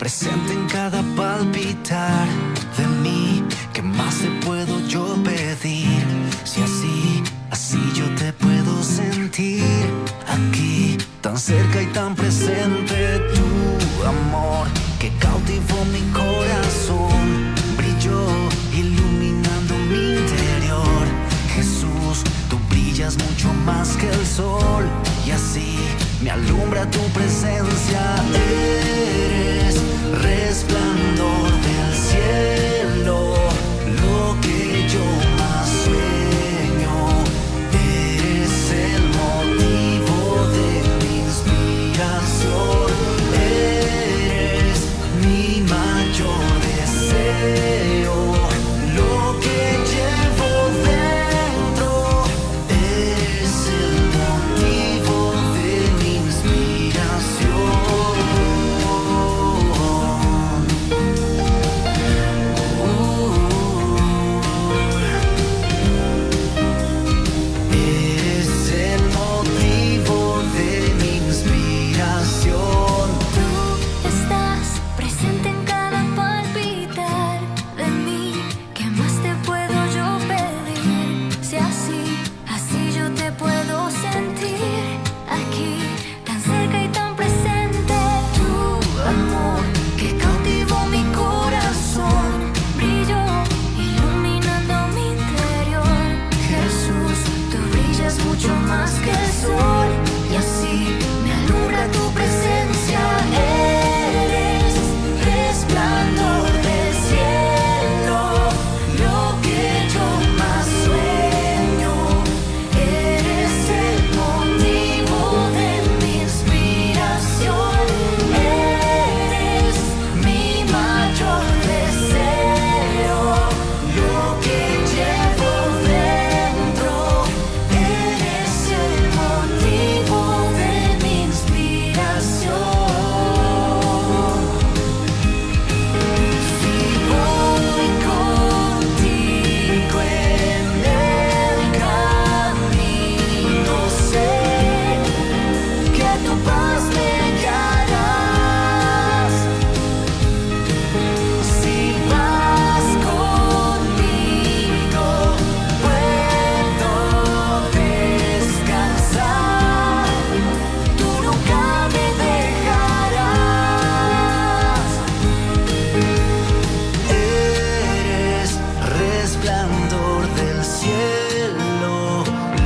presente en cada palpitar de mí. ¿Qué más te puedo yo pedir? Si así yo te puedo sentir aquí, tan cerca y tan presente. Tu amor que cautivó mi corazón, brilló iluminando mi interior. Jesús, tú brillas mucho más que el sol, y así me alumbra tu presencia. Eres resplandor del cielo, lo que yo más sueño. Eres el motivo de mi inspiración. Eres mi mayor deseo, lo que llevo dentro. Eres el motivo de mi inspiración. Eres el motivo de mi inspiración. Tú estás presente en cada palpitar de mí. ¿Qué más te puedo yo pedir? Si así yo te puedo sentir aquí, tan cerca y tan presente. Tu amor que cautivó mi corazón, brilló iluminando mi interior. Jesús, tú brillas mucho más que el sol, y así me alumbra tu presencia. Eres resplandor del cielo, lo que yo más sueño. Eres el motivo de mi inspiración. Eres mi mayor deseo, lo que llevo dentro. Eres el motivo de mi inspiración. Si voy contigo en el camino, sé que tu paz me guiarás. Si vas conmigo, puedo descansar. Tú nunca me dejarás. Eres resplandor del cielo,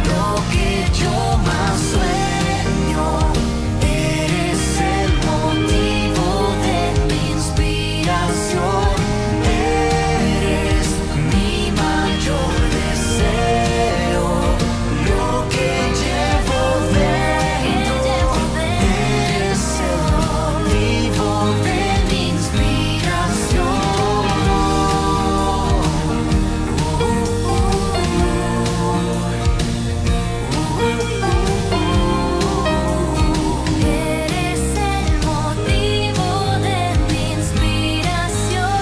lo que yo más sueño. Eres el motivo de mi inspiración. Eres mi mayor deseo, lo que llevo dentro. Eres el motivo de mi inspiración. Eres el motivo de mi inspiración.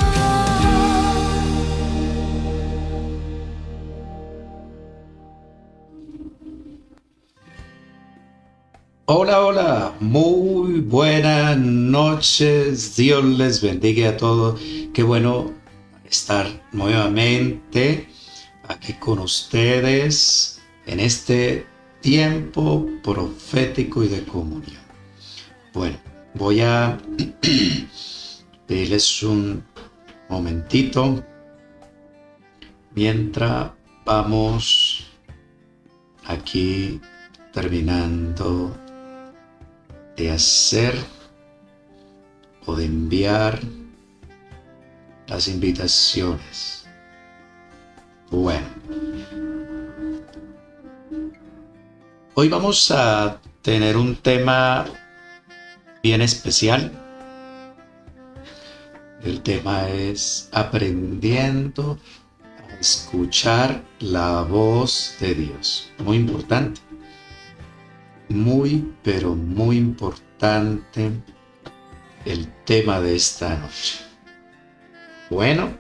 Hola, hola, muy buenas noches, Dios les bendiga a todos. Qué bueno estar nuevamente aquí con ustedes en este tiempo profético y de comunión. Bueno, voy a pedirles un momentito mientras vamos aquí terminando de hacer o de enviar las invitaciones. Bueno, hoy vamos a tener un tema bien especial. El tema es aprendiendo a escuchar la voz de Dios. Muy importante. Muy, pero muy importante el tema de esta noche. Bueno,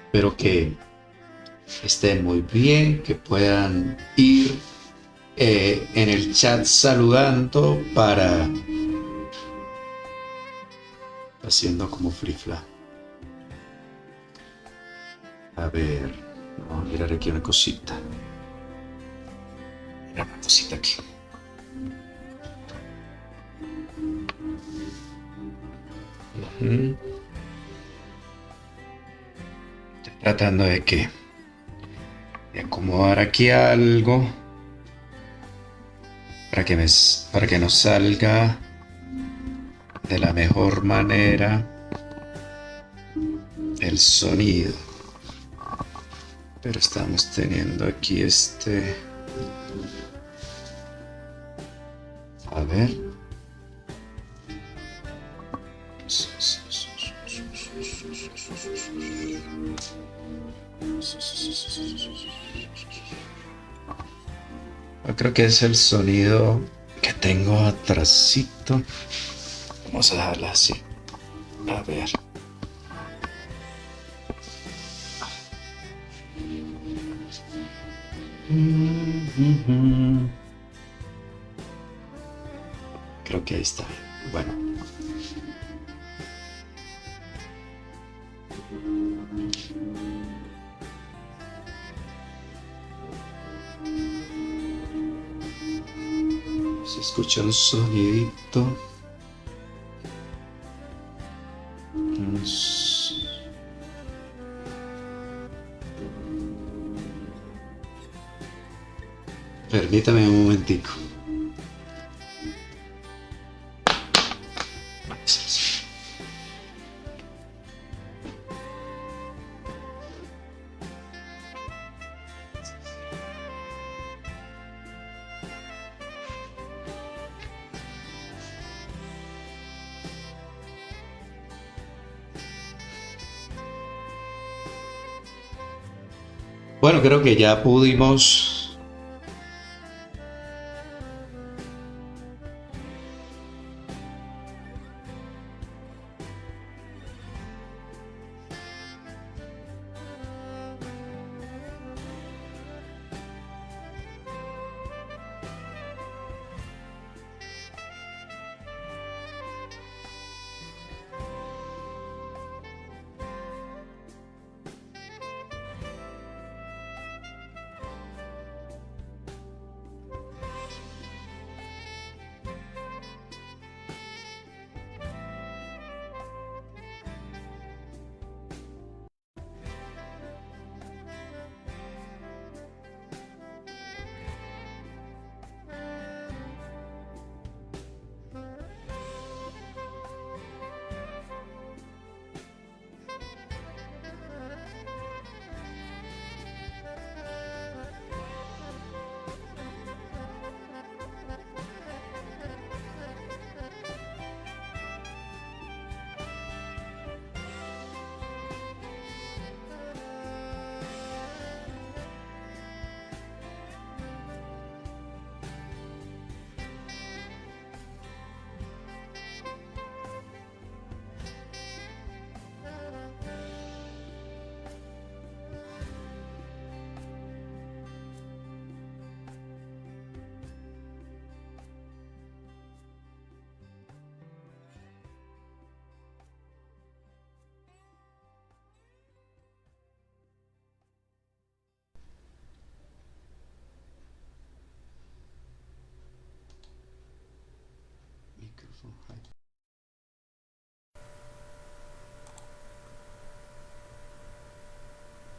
espero que estén muy bien, que puedan ir en el chat saludando para haciendo como flifla. A ver, vamos a mirar aquí una cosita. Mira una cosita aquí. Ujú. Estoy tratando de que de acomodar aquí algo para que nos salga de la mejor manera el sonido. Pero estamos teniendo aquí a ver. Yo creo que es el sonido que tengo atrasito. Vamos a dejarla así. A ver. Creo que ahí está. Bueno. Se escucha un sonidito. Permítame un momentico. Bueno, creo que ya pudimos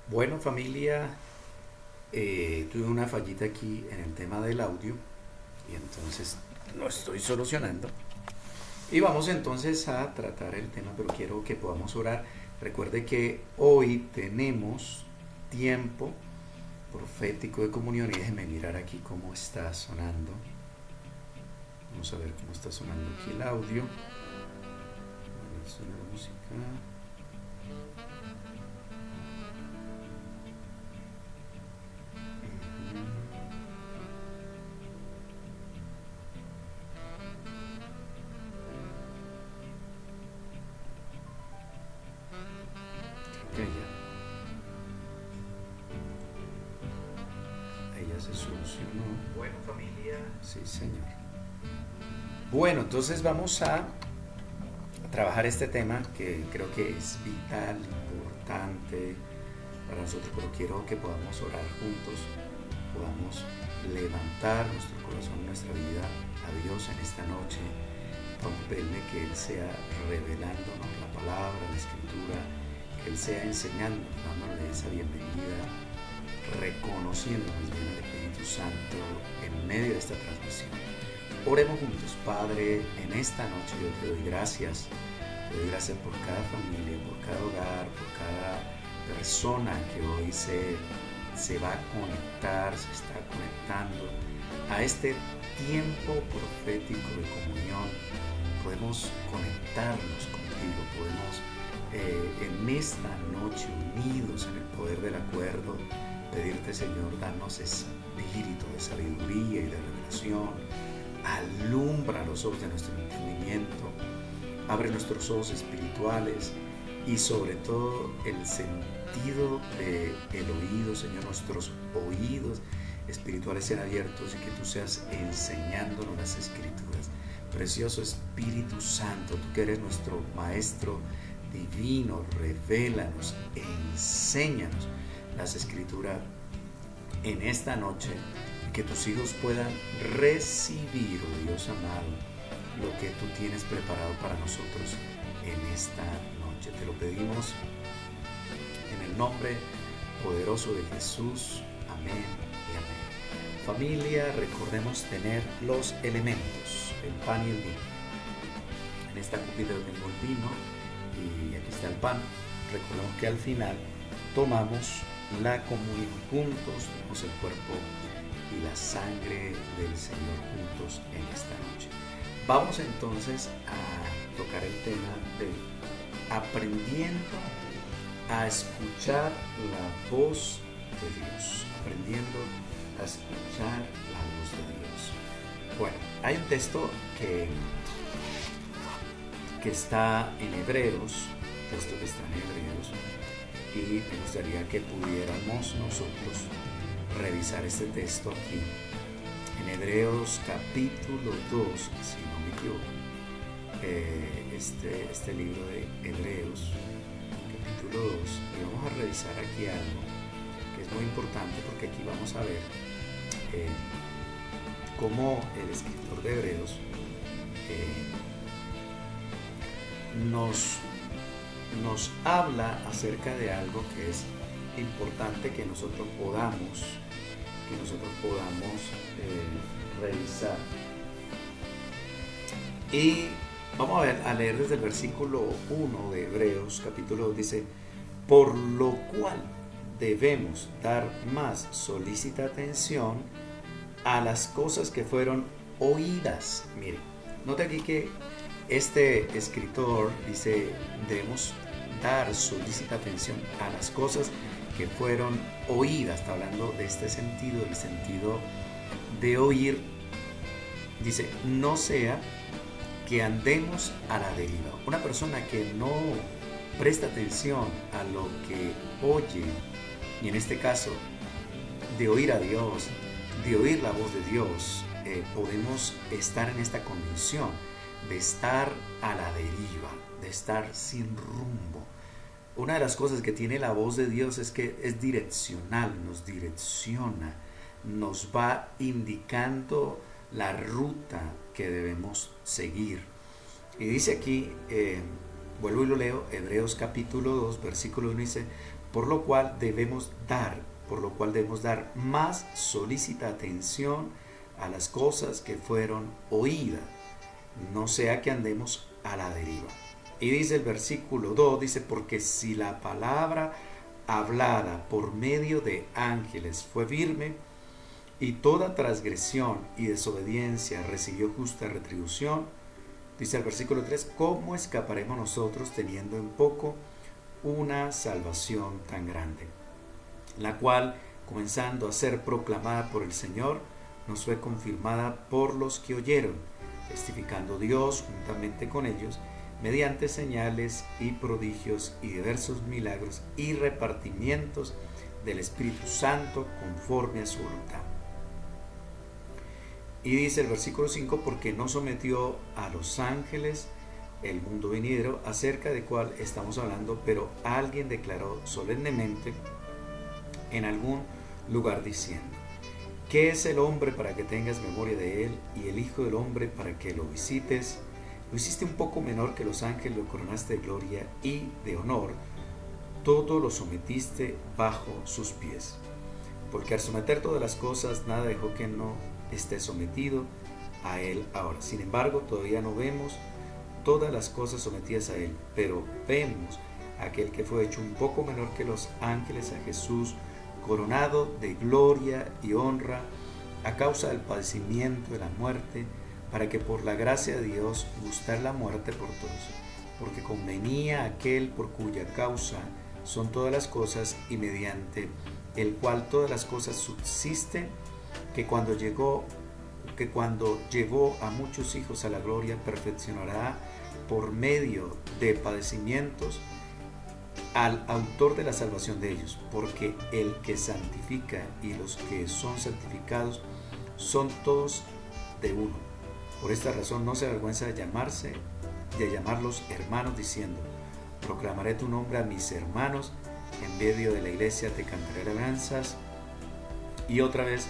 Bueno, familia, tuve una fallita aquí en el tema del audio y entonces lo estoy solucionando. Y vamos entonces a tratar el tema, pero quiero que podamos orar. Recuerde que hoy tenemos tiempo profético de comunión y déjenme mirar aquí cómo está sonando. Vamos a ver cómo está sonando aquí el audio. A ver, suena la música. Ella se solucionó. Bueno, familia. Sí, señor. Bueno, entonces vamos a trabajar este tema que creo que es vital, importante para nosotros, pero quiero que podamos orar juntos, podamos levantar nuestro corazón, nuestra vida a Dios en esta noche. Vamos a pedirle que Él sea revelándonos la palabra, la escritura, que Él sea enseñándonos, dándole esa bienvenida, reconociendo más bien al Espíritu Santo en medio de esta transmisión. Oremos juntos. Padre, en esta noche yo te doy gracias. Te doy gracias por cada familia, por cada hogar, por cada persona que hoy se va a conectar, se está conectando a este tiempo profético de comunión. Podemos conectarnos contigo, podemos en esta noche unidos en el poder del acuerdo pedirte, Señor, danos espíritu de sabiduría y de revelación. Alumbra los ojos de nuestro entendimiento, abre nuestros ojos espirituales y sobre todo el sentido del oído, Señor. Nuestros oídos espirituales sean abiertos y que tú seas enseñándonos las escrituras. Precioso Espíritu Santo, tú que eres nuestro Maestro divino, revélanos, enséñanos las escrituras en esta noche. Que tus hijos puedan recibir, oh Dios amado, lo que tú tienes preparado para nosotros en esta noche. Te lo pedimos en el nombre poderoso de Jesús. Amén y amén. Familia, recordemos tener los elementos, el pan y el vino. En esta copita yo tengo el vino y aquí está el pan. Recordemos que al final tomamos la comunión juntos, tomamos el cuerpo y la sangre del Señor juntos en esta noche. Vamos entonces a tocar el tema de aprendiendo a escuchar la voz de Dios. Aprendiendo a escuchar la voz de Dios. Bueno, hay un texto que está en Hebreos, y me gustaría que pudiéramos nosotros revisar este texto aquí en Hebreos capítulo 2, si no me equivoco. Este libro de Hebreos capítulo 2, y vamos a revisar aquí algo que es muy importante, porque aquí vamos a ver cómo el escritor de Hebreos nos habla acerca de algo que es importante que nosotros podamos revisar. Y vamos a leer desde el versículo 1 de Hebreos capítulo 2. Dice: por lo cual debemos dar más solícita atención a las cosas que fueron oídas. Mire, nota aquí que este escritor dice: debemos dar solícita atención a las cosas que fueron oídas. Está hablando de este sentido, el sentido de oír. Dice: no sea que andemos a la deriva. Una persona que no presta atención a lo que oye, y en este caso de oír a Dios, de oír la voz de Dios, podemos estar en esta condición de estar a la deriva, de estar sin rumbo. Una de las cosas que tiene la voz de Dios es que es direccional, nos direcciona, nos va indicando la ruta que debemos seguir. Y dice aquí, vuelvo y lo leo, Hebreos capítulo 2, versículo 1, dice: por lo cual debemos dar más solícita atención a las cosas que fueron oídas, no sea que andemos a la deriva. Y dice el versículo 2, dice: porque si la palabra hablada por medio de ángeles fue firme, y toda transgresión y desobediencia recibió justa retribución, dice el versículo 3, ¿cómo escaparemos nosotros teniendo en poco una salvación tan grande? La cual, comenzando a ser proclamada por el Señor, nos fue confirmada por los que oyeron, testificando Dios juntamente con ellos, mediante señales y prodigios y diversos milagros y repartimientos del Espíritu Santo conforme a su voluntad. Y dice el versículo 5, porque no sometió a los ángeles el mundo venidero, acerca de cual estamos hablando, pero alguien declaró solemnemente en algún lugar diciendo: ¿qué es el hombre para que tengas memoria de él, y el hijo del hombre para que lo visites? Lo hiciste un poco menor que los ángeles, lo coronaste de gloria y de honor, todo lo sometiste bajo sus pies. Porque al someter todas las cosas, nada dejó que no esté sometido a él ahora. Sin embargo, todavía no vemos todas las cosas sometidas a él, pero vemos a aquel que fue hecho un poco menor que los ángeles, a Jesús, coronado de gloria y honra a causa del padecimiento de la muerte, para que por la gracia de Dios gustara la muerte por todos, porque convenía a aquel por cuya causa son todas las cosas y mediante el cual todas las cosas subsisten, que cuando llevó a muchos hijos a la gloria, perfeccionará por medio de padecimientos al autor de la salvación de ellos, porque el que santifica y los que son santificados son todos de uno. Por esta razón no se avergüenza de llamarlos hermanos, diciendo: proclamaré tu nombre a mis hermanos, en medio de la iglesia te cantaré alabanzas. Y otra vez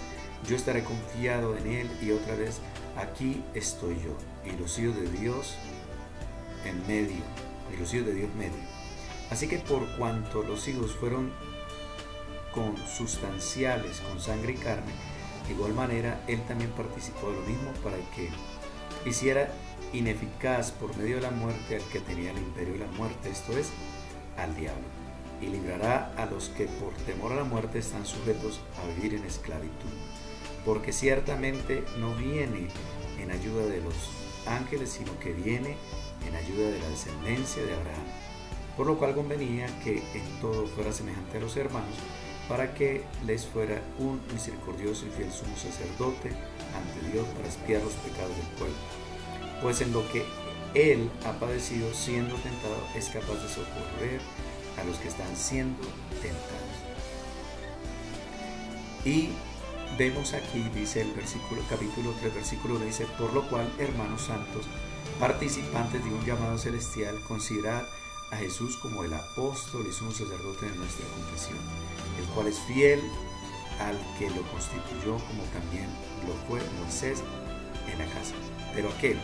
yo estaré confiado en él, y otra vez aquí estoy yo, y los hijos de Dios en medio, y los hijos de Dios medio. Así que por cuanto los hijos fueron consustanciales con sangre y carne, de igual manera él también participó de lo mismo, para que hiciera ineficaz por medio de la muerte al que tenía el imperio de la muerte, esto es, al diablo, y librará a los que por temor a la muerte están sujetos a vivir en esclavitud. Porque ciertamente no viene en ayuda de los ángeles, sino que viene en ayuda de la descendencia de Abraham. Por lo cual convenía que en todo fuera semejante a los hermanos, para que les fuera un misericordioso y fiel sumo sacerdote ante Dios para expiar los pecados del pueblo. Pues en lo que él ha padecido siendo tentado, es capaz de socorrer a los que están siendo tentados. Y vemos aquí, dice el capítulo 3, versículo 1, dice: por lo cual, hermanos santos, participantes de un llamado celestial, considerad a Jesús como el apóstol y sumo sacerdote de nuestra confesión, el cual es fiel al que lo constituyó, como también lo fue Moisés en la casa. Pero aquel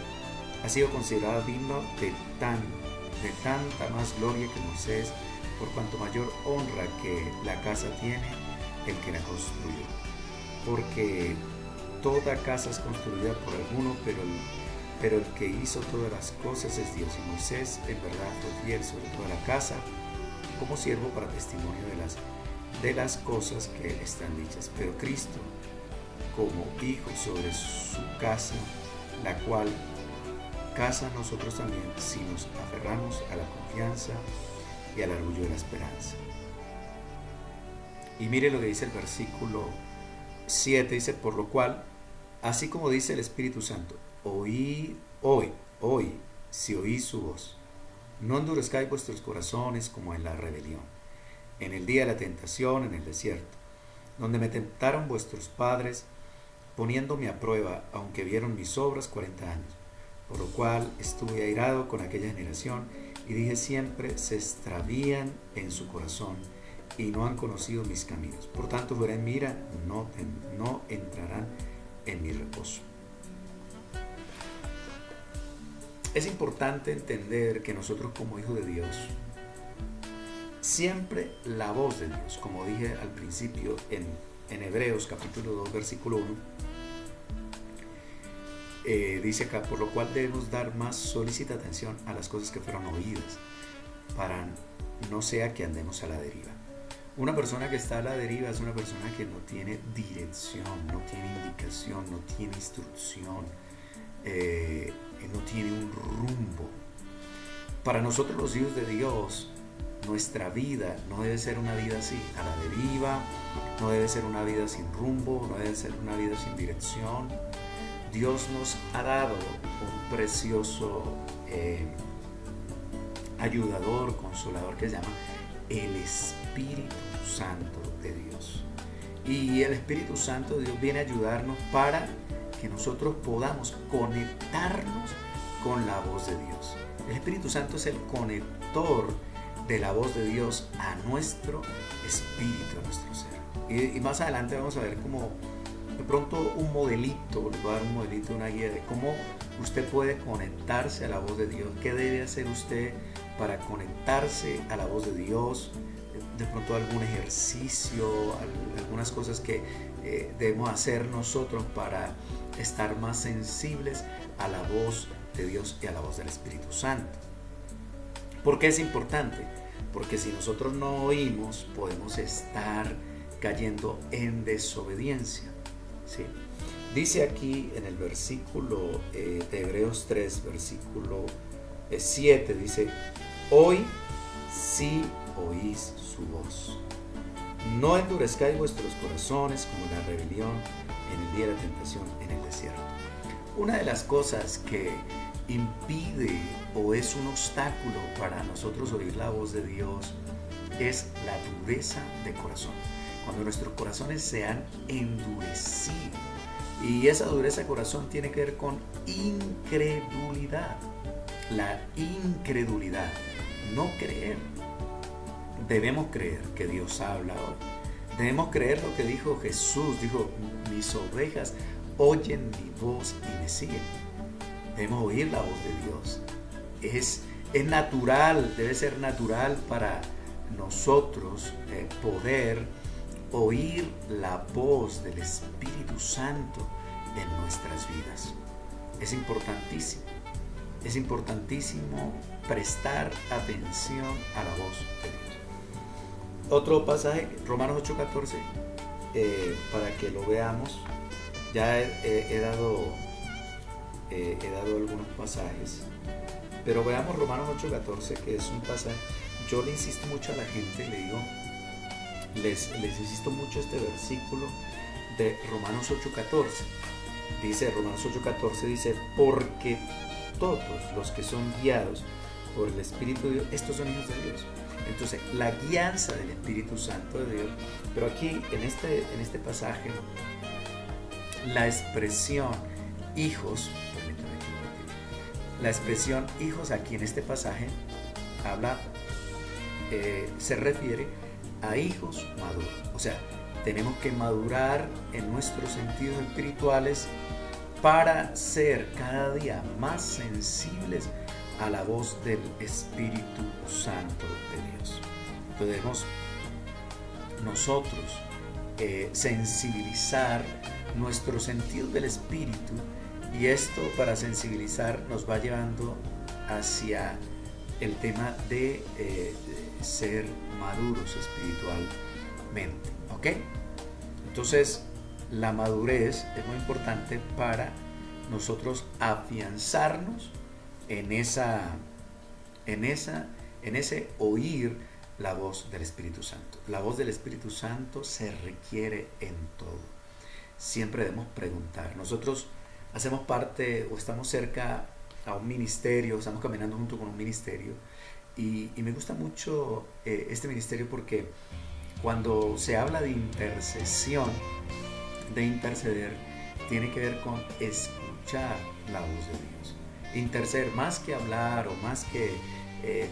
ha sido considerado digno de tanta más gloria que Moisés, por cuanto mayor honra que la casa tiene el que la construyó. Porque toda casa es construida por alguno, pero el que hizo todas las cosas es Dios. Y Moisés en verdad fue fiel sobre toda la casa, como siervo para testimonio de las cosas que están dichas. Pero Cristo como hijo sobre su casa, la cual casa nosotros también, si nos aferramos a la confianza y al orgullo de la esperanza. Y mire lo que dice el versículo 7, dice: por lo cual, así como dice el Espíritu Santo, hoy, si oís su voz, no endurezcáis vuestros corazones como en la rebelión, en el día de la tentación en el desierto, donde me tentaron vuestros padres, poniéndome a prueba, aunque vieron mis obras 40 años. Por lo cual estuve airado con aquella generación, y dije siempre: se extravían en su corazón, y no han conocido mis caminos. Por tanto, fuera en mi ira, no entrarán en mi reposo. Es importante entender que nosotros, como hijos de Dios, siempre la voz de Dios, como dije al principio en Hebreos capítulo 2 versículo 1, dice acá: por lo cual debemos dar más solícita atención a las cosas que fueron oídas, para no sea que andemos a la deriva. Una persona que está a la deriva es una persona que no tiene dirección, no tiene indicación, no tiene instrucción, no tiene un rumbo. Para nosotros, los hijos de Dios, nuestra vida no debe ser una vida así, a la deriva, no debe ser una vida sin rumbo, no debe ser una vida sin dirección. Dios nos ha dado un precioso ayudador, consolador, que se llama el Espíritu Santo de Dios. Y el Espíritu Santo de Dios viene a ayudarnos para que nosotros podamos conectarnos con la voz de Dios. El Espíritu Santo es el conector de la voz de Dios a nuestro espíritu, a nuestro ser. Y más adelante vamos a ver como de pronto un modelito, les voy a dar un modelito, una guía de cómo usted puede conectarse a la voz de Dios, qué debe hacer usted para conectarse a la voz de Dios, de pronto algún ejercicio, algunas cosas que debemos hacer nosotros para estar más sensibles a la voz de Dios y a la voz del Espíritu Santo. ¿Por qué es importante? Porque si nosotros no oímos, podemos estar cayendo en desobediencia. ¿Sí? Dice aquí en el versículo de Hebreos 3, versículo 7, dice: hoy sí oís su voz. No endurezcáis vuestros corazones como la rebelión en el día de la tentación en el desierto. Una de las cosas que impide o es un obstáculo para nosotros oír la voz de Dios es la dureza de corazón. Cuando nuestros corazones se han endurecido, y esa dureza de corazón tiene que ver con incredulidad. La incredulidad, no creer. Debemos creer que Dios habla hoy. Debemos creer lo que dijo Jesús. Dijo: mis ovejas oyen mi voz y me siguen. Debemos oír la voz de Dios. Es natural, debe ser natural para nosotros poder oír la voz del Espíritu Santo en nuestras vidas. Es importantísimo. Es importantísimo prestar atención a la voz de Dios. Otro pasaje, Romanos 8:14, para que lo veamos. Ya he dado algunos pasajes, pero veamos Romanos 8:14, que es un pasaje. Yo le insisto mucho a la gente, le digo, les insisto mucho este versículo de Romanos 8:14. Dice, Romanos 8:14 dice: porque todos los que son guiados por el Espíritu de Dios, estos son hijos de Dios. Entonces, la guianza del Espíritu Santo de Dios. Pero aquí, en este pasaje, la expresión hijos, aquí en este pasaje se refiere a hijos maduros. O sea, tenemos que madurar en nuestros sentidos espirituales para ser cada día más sensibles a la voz del Espíritu Santo de Dios. Entonces debemos nosotros sensibilizar nuestros sentidos del Espíritu, y esto, para sensibilizar, nos va llevando hacia el tema de ser maduros espiritualmente. ¿Ok? Entonces, la madurez es muy importante para nosotros afianzarnos en ese oír la voz del Espíritu Santo. La voz del Espíritu Santo se requiere en todo. Siempre debemos preguntar. Nosotros hacemos parte o estamos cerca a un ministerio, estamos caminando junto con un ministerio, y me gusta mucho este ministerio, porque cuando se habla de intercesión, de interceder, tiene que ver con escuchar la voz de Dios. Interceder, más que hablar o más que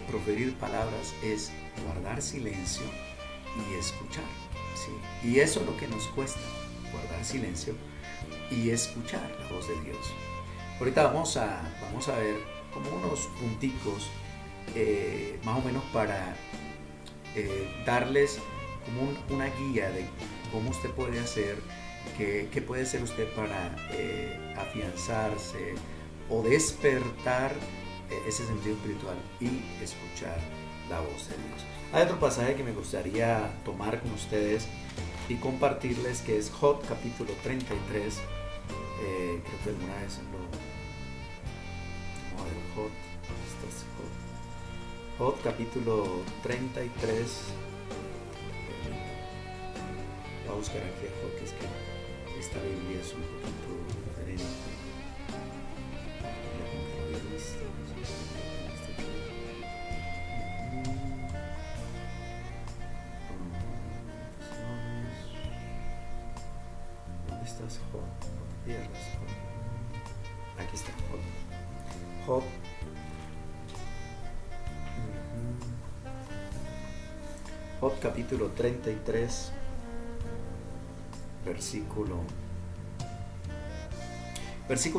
proferir palabras, es guardar silencio y escuchar, ¿sí? Y eso es lo que nos cuesta, guardar silencio y escuchar la voz de Dios. Ahorita vamos a ver como unos punticos más o menos para darles como una guía de cómo usted puede hacer, qué puede hacer usted para afianzarse o despertar ese sentido espiritual y escuchar la voz de Dios. Hay otro pasaje que me gustaría tomar con ustedes y compartirles, que es Job capítulo 33. Creo que alguna vez vamos a ver Job. Job capítulo 33. Voy a buscar aquí a Job, que es que esta Biblia es un poquito diferente. ¿Dónde estás, Job? Aquí está Job. Job. Job capítulo 33, versículo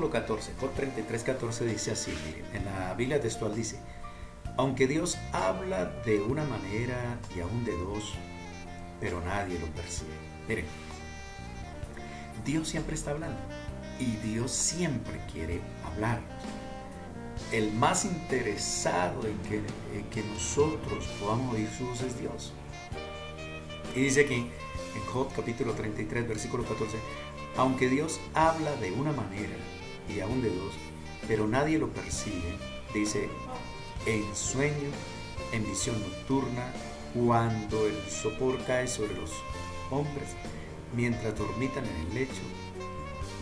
14. Job 33, 14 dice así, miren, en la Biblia textual dice: aunque Dios habla de una manera y aún de dos, pero nadie lo percibe. Miren, Dios siempre está hablando y Dios siempre quiere hablar. El más interesado en que nosotros podamos oír su voz es Dios. Y dice aquí en Job capítulo 33, versículo 14: aunque Dios habla de una manera y aún de dos, pero nadie lo percibe, dice, en sueño, en visión nocturna, cuando el sopor cae sobre los hombres, mientras dormitan en el lecho.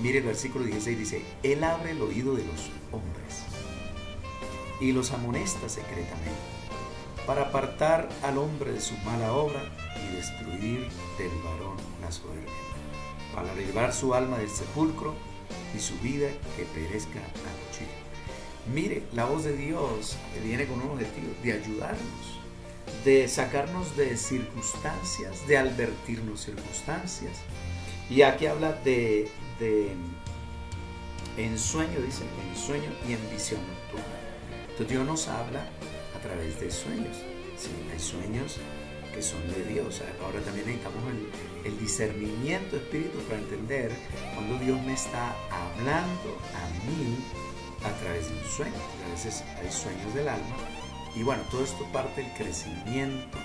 Mire el versículo 16, dice: Él abre el oído de los hombres y los amonesta secretamente, para apartar al hombre de su mala obra y destruir del varón la soberbia, para librar su alma del sepulcro y su vida que perezca a cuchillo. Mire, la voz de Dios viene con un objetivo de ayudarnos, de sacarnos de circunstancias, de advertirnos circunstancias. Y aquí habla de en sueño, dice, en sueño y en visión nocturna. Entonces Dios nos habla a través de sueños. Sí, hay sueños que son de Dios. Ahora también necesitamos el discernimiento espíritu para entender cuando Dios me está hablando a mí a través de un sueño. A veces hay sueños del alma. Y bueno, todo esto parte del crecimiento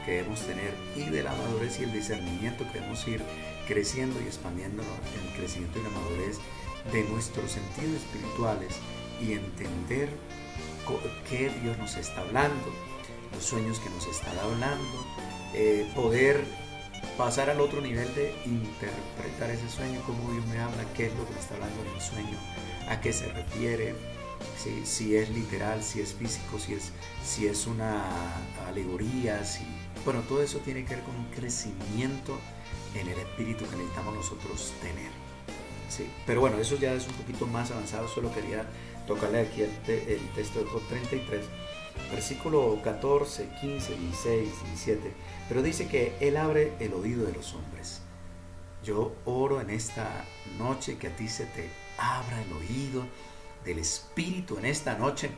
que debemos tener y de la madurez y el discernimiento que debemos ir creciendo y expandiéndonos en el crecimiento y la madurez de nuestros sentidos espirituales y entender qué Dios nos está hablando, los sueños que nos está hablando, poder pasar al otro nivel de interpretar ese sueño, cómo Dios me habla, qué es lo que me está hablando en el sueño, a qué se refiere, si es literal, si es físico, si es una alegoría, bueno, todo eso tiene que ver con un crecimiento en el espíritu que necesitamos nosotros tener. Sí, pero bueno, eso ya es un poquito más avanzado. Solo quería tocarle aquí el texto de Job 33, versículo 14, 15, 16, 17. Pero dice que Él abre el oído de los hombres. Yo oro en esta noche que a ti se te abra el oído del Espíritu en esta noche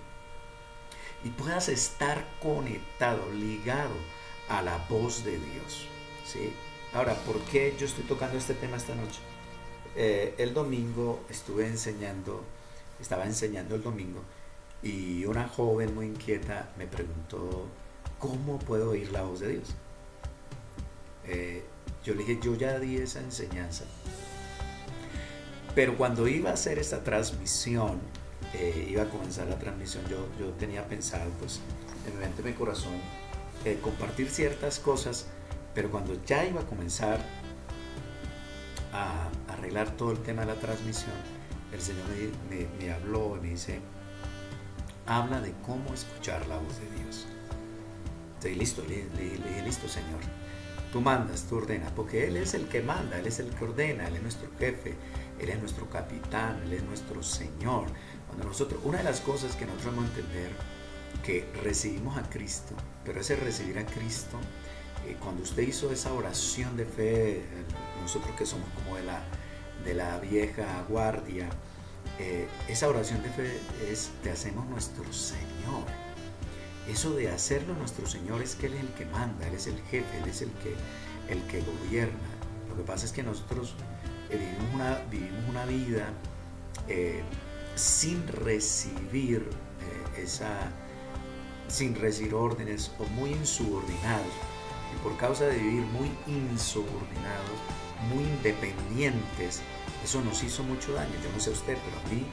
y puedas estar conectado, ligado a la voz de Dios. ¿Sí? Ahora, ¿por qué yo estoy tocando este tema esta noche? El domingo estaba enseñando el domingo, y una joven muy inquieta me preguntó: ¿cómo puedo oír la voz de Dios? Yo le dije: yo ya di esa enseñanza, pero cuando iba a hacer esta transmisión, iba a comenzar la transmisión, yo tenía pensado, pues, en mi mente y mi corazón, compartir ciertas cosas, pero cuando ya iba a comenzar a arreglar todo el tema de la transmisión, el Señor me habló y me dice: habla de cómo escuchar la voz de Dios. Estoy listo, le dije: listo, Señor, tú mandas, tú ordenas, porque Él es el que manda, Él es el que ordena, Él es nuestro jefe, Él es nuestro capitán, Él es nuestro Señor. Cuando nosotros, una de las cosas que nosotros vamos a entender, que recibimos a Cristo, pero ese recibir a Cristo, cuando usted hizo esa oración de fe, nosotros que somos como de la vieja guardia, esa oración de fe es: te hacemos nuestro Señor. Eso de hacerlo nuestro Señor es que Él es el que manda, Él es el jefe, Él es el que gobierna. Lo que pasa es que nosotros vivimos una vida sin recibir órdenes, o muy insubordinados. Y por causa de vivir muy insubordinados, muy independientes, eso nos hizo mucho daño. Yo no sé usted, pero a mí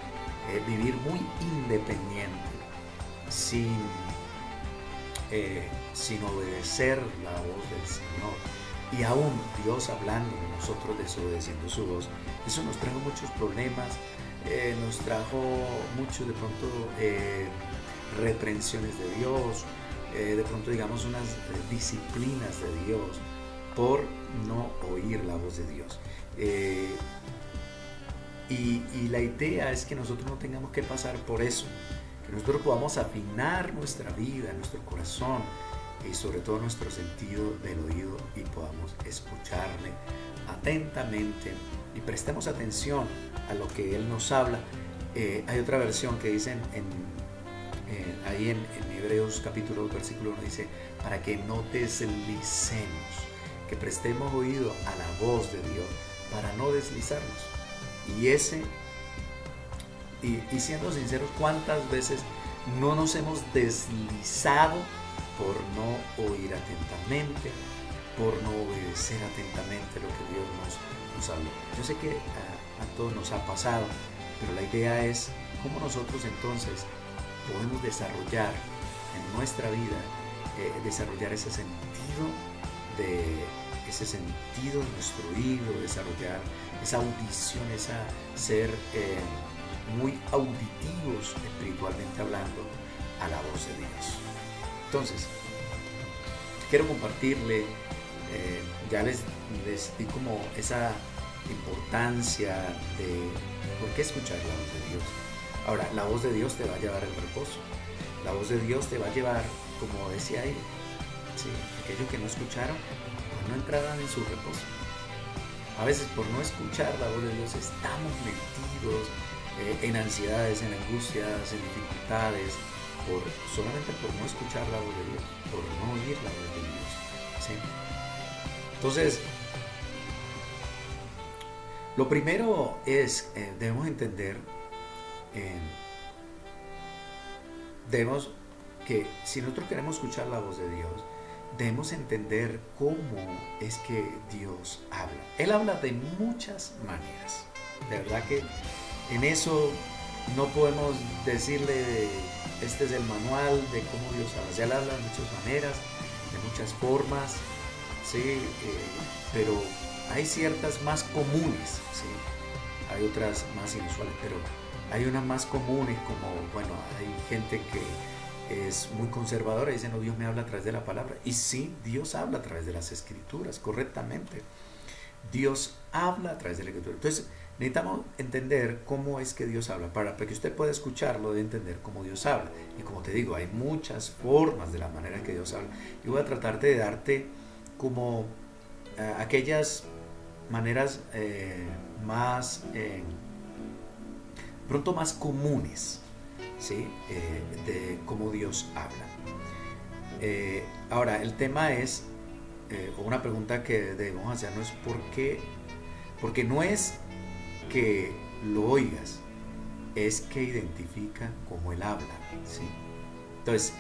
vivir muy independiente, sin obedecer la voz del Señor, y aún Dios hablando de nosotros, desobedeciendo su voz, eso nos trajo muchos problemas, nos trajo mucho, de pronto, reprensiones de Dios, de pronto, digamos, unas disciplinas de Dios por no oír la voz de Dios. Y la idea es que nosotros no tengamos que pasar por eso, que nosotros podamos afinar nuestra vida, nuestro corazón y sobre todo nuestro sentido del oído y podamos escucharle atentamente y prestemos atención a lo que Él nos habla. Hay otra versión que dicen ahí en Hebreos capítulo 2 versículo 1 dice, para que no deslicemos, que prestemos oído a la voz de Dios para no deslizarnos. Y siendo sinceros, ¿cuántas veces no nos hemos deslizado por no oír atentamente, por no obedecer atentamente lo que Dios nos habló? Yo sé que a todos nos ha pasado, pero la idea es cómo nosotros entonces podemos desarrollar en nuestra vida, desarrollar ese sentido de nuestro oído, desarrollar esa audición, ser muy auditivos espiritualmente hablando a la voz de Dios. Entonces, quiero compartirle, ya les di como esa importancia de por qué escuchar la voz de Dios. Ahora, la voz de Dios te va a llevar al reposo. La voz de Dios te va a llevar, como decía ahí, ¿sí? Aquellos que no escucharon, pues no entrarán en su reposo. A veces por no escuchar la voz de Dios estamos metidos en ansiedades, en angustias, en dificultades, solamente por no escuchar la voz de Dios, por no oír la voz de Dios, ¿sí? Entonces, lo primero es, debemos entender, que si nosotros queremos escuchar la voz de Dios, debemos entender cómo es que Dios habla. Él habla de muchas maneras. De verdad que en eso no podemos decirle, este es el manual de cómo Dios habla. Él habla de muchas maneras, de muchas formas, ¿sí? Pero hay ciertas más comunes, ¿sí? Hay otras más inusuales, pero hay unas más comunes, como, bueno, hay gente que es muy conservadora y dice, no, Dios me habla a través de la palabra. Y sí, Dios habla a través de las escrituras, correctamente. Dios habla a través de la escritura. Entonces, necesitamos entender cómo es que Dios habla. Para que usted pueda escucharlo, debe entender cómo Dios habla. Y como te digo, hay muchas formas de la manera en que Dios habla. Y voy a tratar de darte como aquellas maneras más pronto más comunes, ¿sí? De cómo Dios habla. Ahora, el tema es, o una pregunta que debemos hacernos es ¿por qué? Porque no es que lo oigas, es que identifica cómo Él habla, ¿sí? Entonces,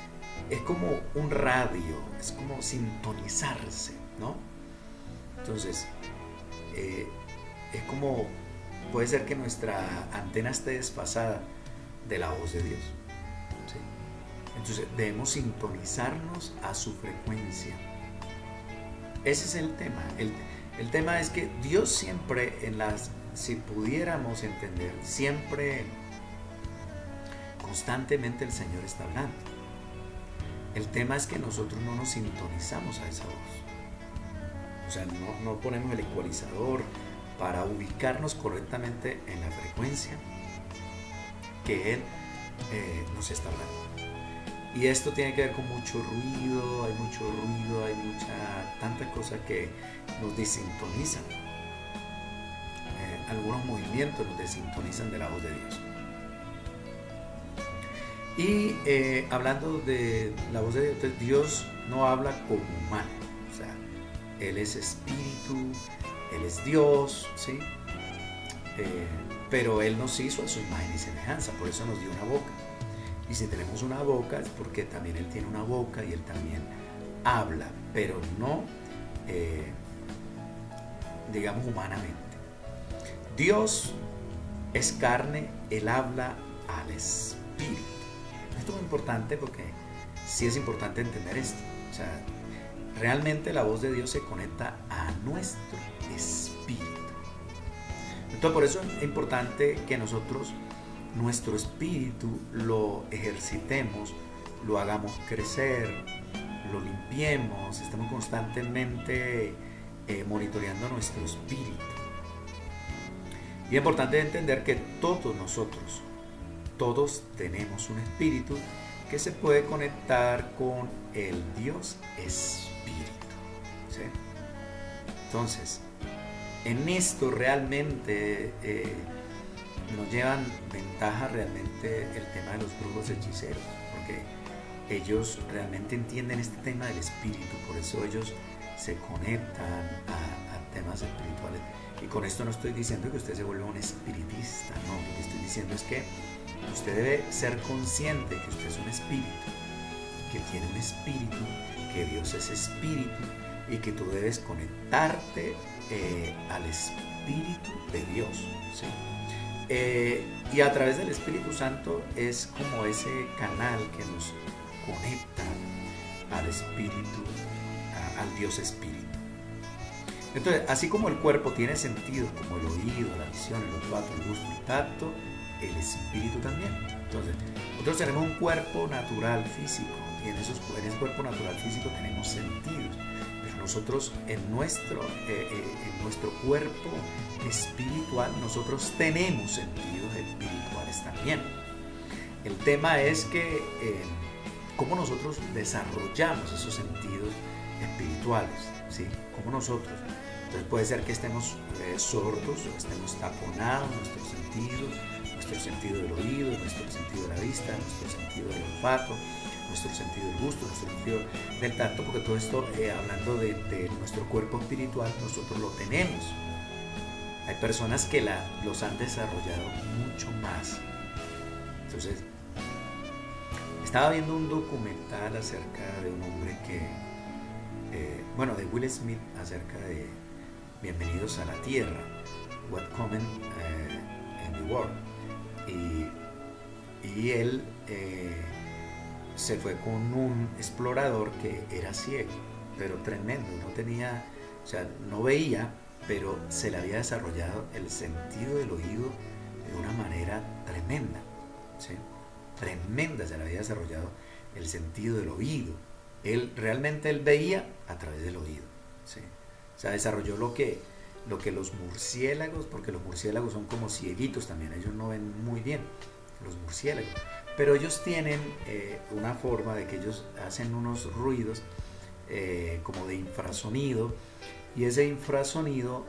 es como un radio, es como sintonizarse, ¿no? Entonces, es como, puede ser que nuestra antena esté desfasada de la voz de Dios, ¿sí? Entonces, debemos sintonizarnos a su frecuencia. Ese es el tema. El tema es que Dios siempre, si pudiéramos entender, siempre, constantemente el Señor está hablando. El tema es que nosotros no nos sintonizamos a esa voz. O sea, no ponemos el ecualizador para ubicarnos correctamente en la frecuencia que Él nos está hablando. Y esto tiene que ver con mucho ruido, hay tanta cosa que nos desintonizan. Algunos movimientos nos desintonizan de la voz de Dios. Y hablando de la voz de Dios, Dios no habla como humano. O sea, Él es espíritu, Él es Dios, ¿sí? Pero Él nos hizo a su imagen y semejanza, por eso nos dio una boca. Y si tenemos una boca es porque también Él tiene una boca y Él también habla, pero no, digamos, humanamente. Dios es carne, Él habla al espíritu. Esto es muy importante porque sí es importante entender esto. O sea, realmente la voz de Dios se conecta a nuestro espíritu. Entonces, por eso es importante que nosotros, nuestro espíritu, lo ejercitemos, lo hagamos crecer, lo limpiemos, estemos constantemente monitoreando nuestro espíritu. Y es importante entender que todos nosotros todos tenemos un espíritu que se puede conectar con el Dios Espíritu, ¿sí? Entonces, en esto realmente nos llevan ventaja realmente el tema de los brujos hechiceros, porque ellos realmente entienden este tema del espíritu, por eso ellos se conectan a temas espirituales. Y con esto no estoy diciendo que usted se vuelva un espiritista, no, lo que estoy diciendo es que usted debe ser consciente que usted es un espíritu, que tiene un espíritu, que Dios es espíritu y que tú debes conectarte al Espíritu de Dios, ¿sí? Y a través del Espíritu Santo es como ese canal que nos conecta al Espíritu, al Dios Espíritu. Entonces, así como el cuerpo tiene sentido, como el oído, la visión, el olfato, el gusto, el tacto, el espíritu también. Entonces, nosotros tenemos un cuerpo natural físico y en ese cuerpo natural físico tenemos sentidos. Pero nosotros en nuestro cuerpo espiritual nosotros tenemos sentidos espirituales también. El tema es que cómo nosotros desarrollamos esos sentidos espirituales, ¿sí? Como nosotros. Entonces puede ser que estemos sordos o estemos taponados nuestro sentido del oído, nuestro sentido de la vista, nuestro sentido del olfato, nuestro sentido del gusto, nuestro sentido del tacto, porque todo esto, hablando de nuestro cuerpo espiritual, nosotros lo tenemos. Hay personas que los han desarrollado mucho más. Entonces, estaba viendo un documental acerca de un hombre de Will Smith, acerca de Bienvenidos a la Tierra, What Common in the World. Y él se fue con un explorador que era ciego, pero tremendo, no veía, pero se le había desarrollado el sentido del oído de una manera tremenda, ¿sí? Tremenda, se le había desarrollado el sentido del oído. Él veía a través del oído, ¿sí? O sea, desarrolló lo que los murciélagos, porque los murciélagos son como cieguitos también, ellos no ven muy bien, los murciélagos, pero ellos tienen una forma de que ellos hacen unos ruidos como de infrasonido, y ese infrasonido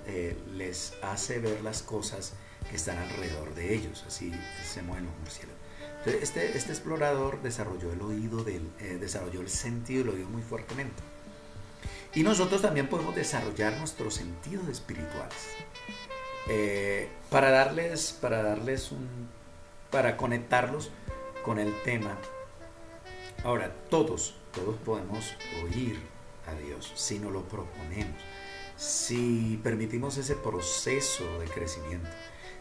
les hace ver las cosas que están alrededor de ellos, así se mueven los murciélagos. Entonces, este explorador desarrolló desarrolló el sentido del oído muy fuertemente. Y nosotros también podemos desarrollar nuestros sentidos espirituales para conectarlos con el tema. Ahora, todos podemos oír a Dios si nos lo proponemos, si permitimos ese proceso de crecimiento,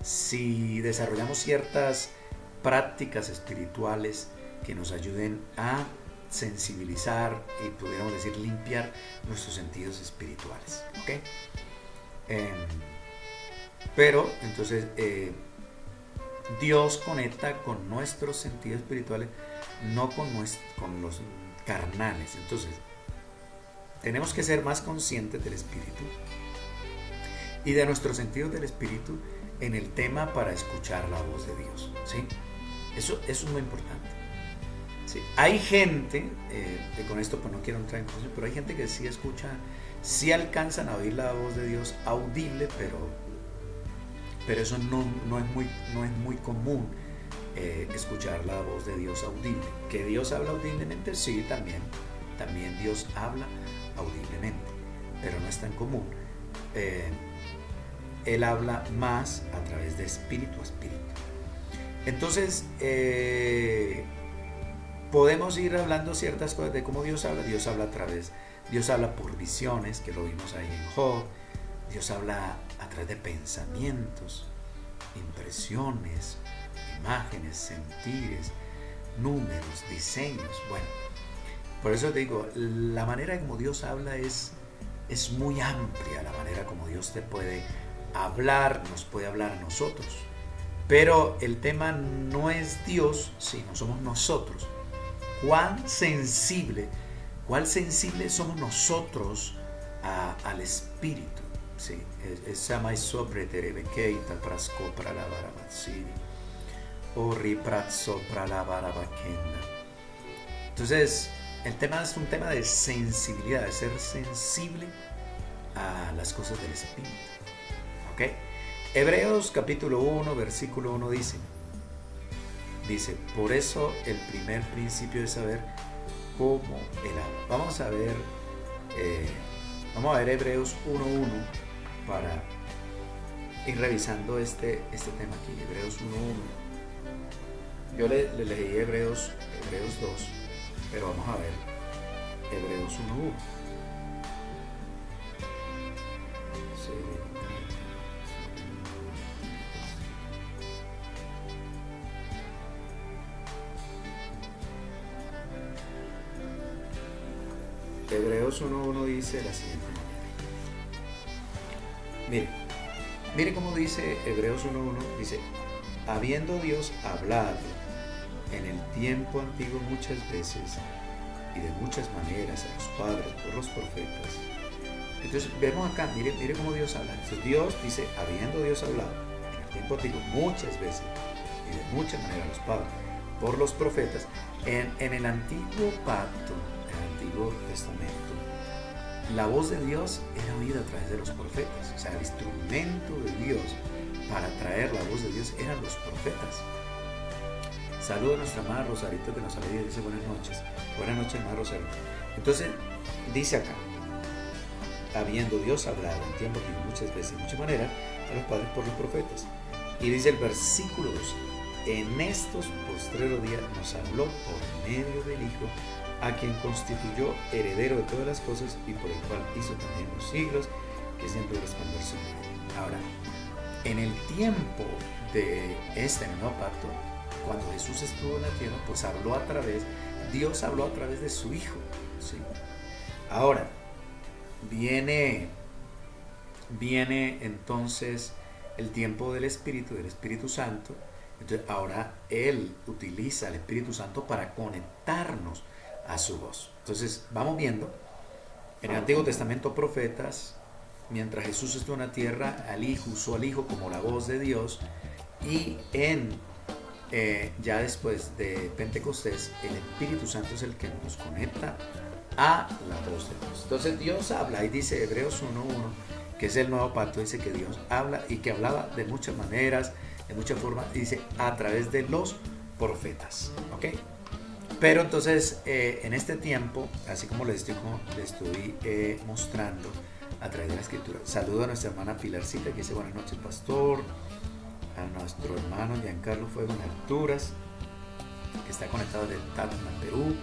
si desarrollamos ciertas prácticas espirituales que nos ayuden a sensibilizar y pudiéramos decir limpiar nuestros sentidos espirituales, ¿ok? Pero entonces Dios conecta con nuestros sentidos espirituales, no con los carnales. Entonces tenemos que ser más conscientes del espíritu y de nuestros sentidos del espíritu en el tema para escuchar la voz de Dios, ¿sí? Eso es muy importante. Sí. Hay gente, con esto pues no quiero entrar en cosas, pero hay gente que sí escucha, sí alcanzan a oír la voz de Dios audible, pero eso no es muy común, escuchar la voz de Dios audible. ¿Que Dios habla audiblemente? Sí, también Dios habla audiblemente, pero no es tan común. Él habla más a través de espíritu a espíritu. Entonces, podemos ir hablando ciertas cosas de cómo Dios habla. Dios habla por visiones, que lo vimos ahí en Job. Dios habla a través de pensamientos, impresiones, imágenes, sentires, números, diseños. Bueno, por eso te digo, la manera como Dios habla es muy amplia, la manera como Dios te puede hablar, nos puede hablar a nosotros. Pero el tema no es Dios, sino somos nosotros. Cuán sensibles somos nosotros al Espíritu. Sí, Entonces, el tema es un tema de sensibilidad, de ser sensible a las cosas del Espíritu. ¿Ok? Hebreos capítulo 1, versículo 1 dice, por eso el primer principio es saber cómo el agua. Vamos a ver Hebreos 1.1 para ir revisando este tema aquí, Hebreos 1.1. Yo le leí Hebreos 2, pero vamos a ver Hebreos 1.1. Hebreos 1.1 dice de la siguiente manera. Mire cómo dice Hebreos 1.1. Dice, habiendo Dios hablado en el tiempo antiguo muchas veces y de muchas maneras a los padres por los profetas. Entonces vemos acá, mire cómo Dios habla. Entonces Dios dice, habiendo Dios hablado en el tiempo antiguo muchas veces y de muchas maneras a los padres por los profetas. En el antiguo pacto, el Antiguo Testamento, la voz de Dios era oída a través de los profetas. O sea, el instrumento de Dios para traer la voz de Dios eran los profetas. Saludo a nuestra amada Rosarito que nos saluda y dice buenas noches. Buenas noches, amada Rosarito. Entonces, dice acá, habiendo Dios hablado en tiempo y muchas veces, de muchas maneras, a los padres por los profetas. Y dice el versículo 2, en estos postreros días nos habló por medio del Hijo, a quien constituyó heredero de todas las cosas y por el cual hizo también los siglos, que siempre resplandor su nombre. Ahora, en el tiempo de este nuevo pacto, cuando Jesús estuvo en la tierra, pues Dios habló a través de su Hijo, ¿sí? Ahora, viene entonces el tiempo del Espíritu Santo. Entonces ahora Él utiliza el Espíritu Santo para conectarnos a su voz. Entonces vamos viendo en el Antiguo Testamento profetas, mientras Jesús estuvo en la tierra, usó al Hijo como la voz de Dios, y ya después de Pentecostés el Espíritu Santo es el que nos conecta a la voz de Dios. Entonces Dios habla, y dice Hebreos 1.1, que es el nuevo pacto, dice que Dios habla y que hablaba de muchas maneras, de muchas formas, dice a través de los profetas, ¿ok? Pero entonces en este tiempo, así como les estoy mostrando a través de la escritura, saludo a nuestra hermana Pilarcita que dice buenas noches pastor, a nuestro hermano Giancarlo Fuego en Alturas, que está conectado desde Tacna, Perú,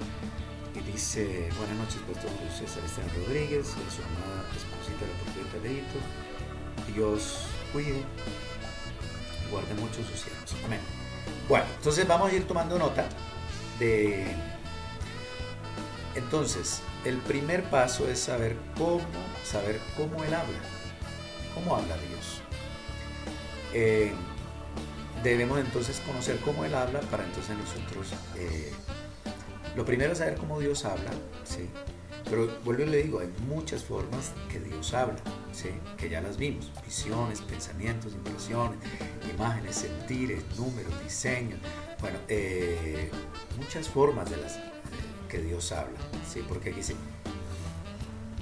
y dice buenas noches pastor José Celestiano Rodríguez, y su amada esposita la profeta Leito, Dios cuide, guarde mucho sus siervos. Amén. Bueno, entonces vamos a ir tomando nota de... Entonces, el primer paso es saber cómo Él habla. ¿Cómo habla Dios? Debemos entonces conocer cómo Él habla para entonces nosotros... lo primero es saber cómo Dios habla, ¿sí? Pero vuelvo y le digo, hay muchas formas que Dios habla, ¿sí? Que ya las vimos, visiones, pensamientos, impresiones, imágenes, sentires, números, diseños, bueno, muchas formas de las que Dios habla, ¿sí? Porque aquí dice,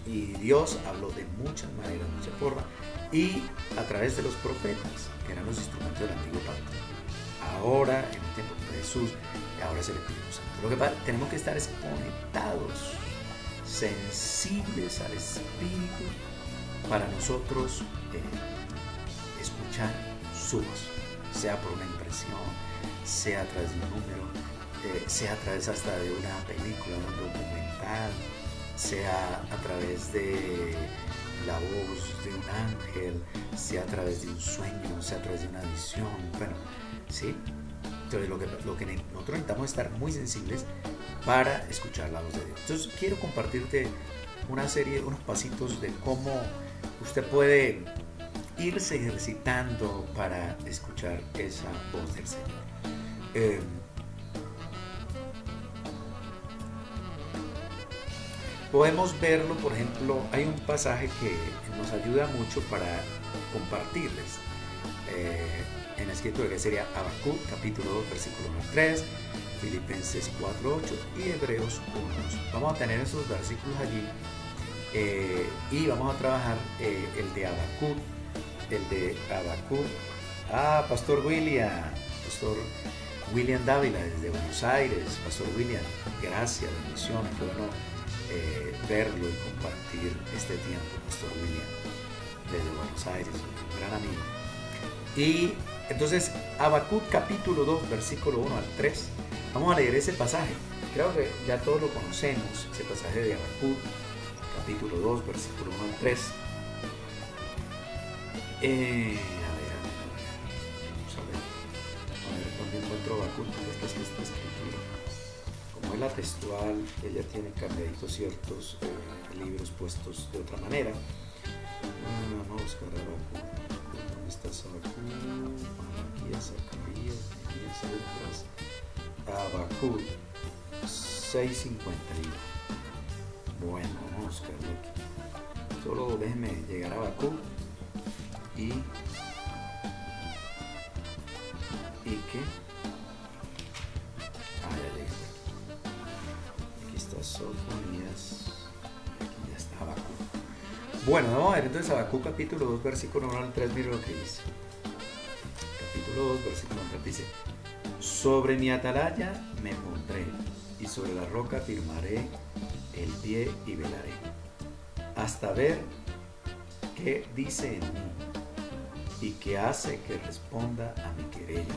y Dios habló de muchas maneras, muchas formas, y a través de los profetas, que eran los instrumentos del Antiguo Pacto. Ahora, en el tiempo de Jesús, ahora es el Espíritu Santo. Lo que pasa, tenemos que estar conectados, sensibles al Espíritu para nosotros escuchar su voz, sea por una impresión, sea a través de un número, sea a través hasta de una película, un documental, sea a través de la voz de un ángel, sea a través de un sueño, sea a través de una visión, bueno, ¿sí? Entonces lo que nosotros necesitamos es estar muy sensibles para escuchar la voz de Dios. Entonces quiero compartirte unos pasitos de cómo usted puede irse ejercitando para escuchar esa voz del Señor. Podemos verlo, por ejemplo, hay un pasaje que nos ayuda mucho para compartirles. en la escritura, que sería Habacuc capítulo 2 versículo 1 al 3, Filipenses 4:8 y Hebreos 1:2. Vamos a tener esos versículos allí y vamos a trabajar el de Habacuc. Pastor William Dávila desde Buenos Aires. Pastor William, gracias, bendiciones, qué bueno verlo y compartir este tiempo. Pastor William desde Buenos Aires, un gran amigo. Y entonces Habacuc capítulo 2 versículo 1 al 3, vamos a leer ese pasaje. Creo que ya todos lo conocemos, ese pasaje de Habacuc capítulo 2 versículo 1 al 3. Vamos a ver dónde encuentro Habacuc, porque esta escritura, como es la textual, ella tiene cambiaditos ciertos libros puestos de otra manera. Vamos a buscar Habacuc. ¿Dónde está Habacuc? Malaquías, Zacarías, Nehemías, Habacuc 6:51. Bueno, vamos a buscarlo aquí. Solo déjenme llegar a Habacuc y qué. Ya llegué. Aquí está Sofonías. Aquí ya está Habacuc. Bueno, vamos a ver entonces Habacuc capítulo 2 versículo 1 al 3. Mire lo que dice. Capítulo 2 versículo 1 al 3 dice: sobre mi atalaya me pondré y sobre la roca firmaré el pie y velaré hasta ver qué dice en mí y qué hace que responda a mi querella.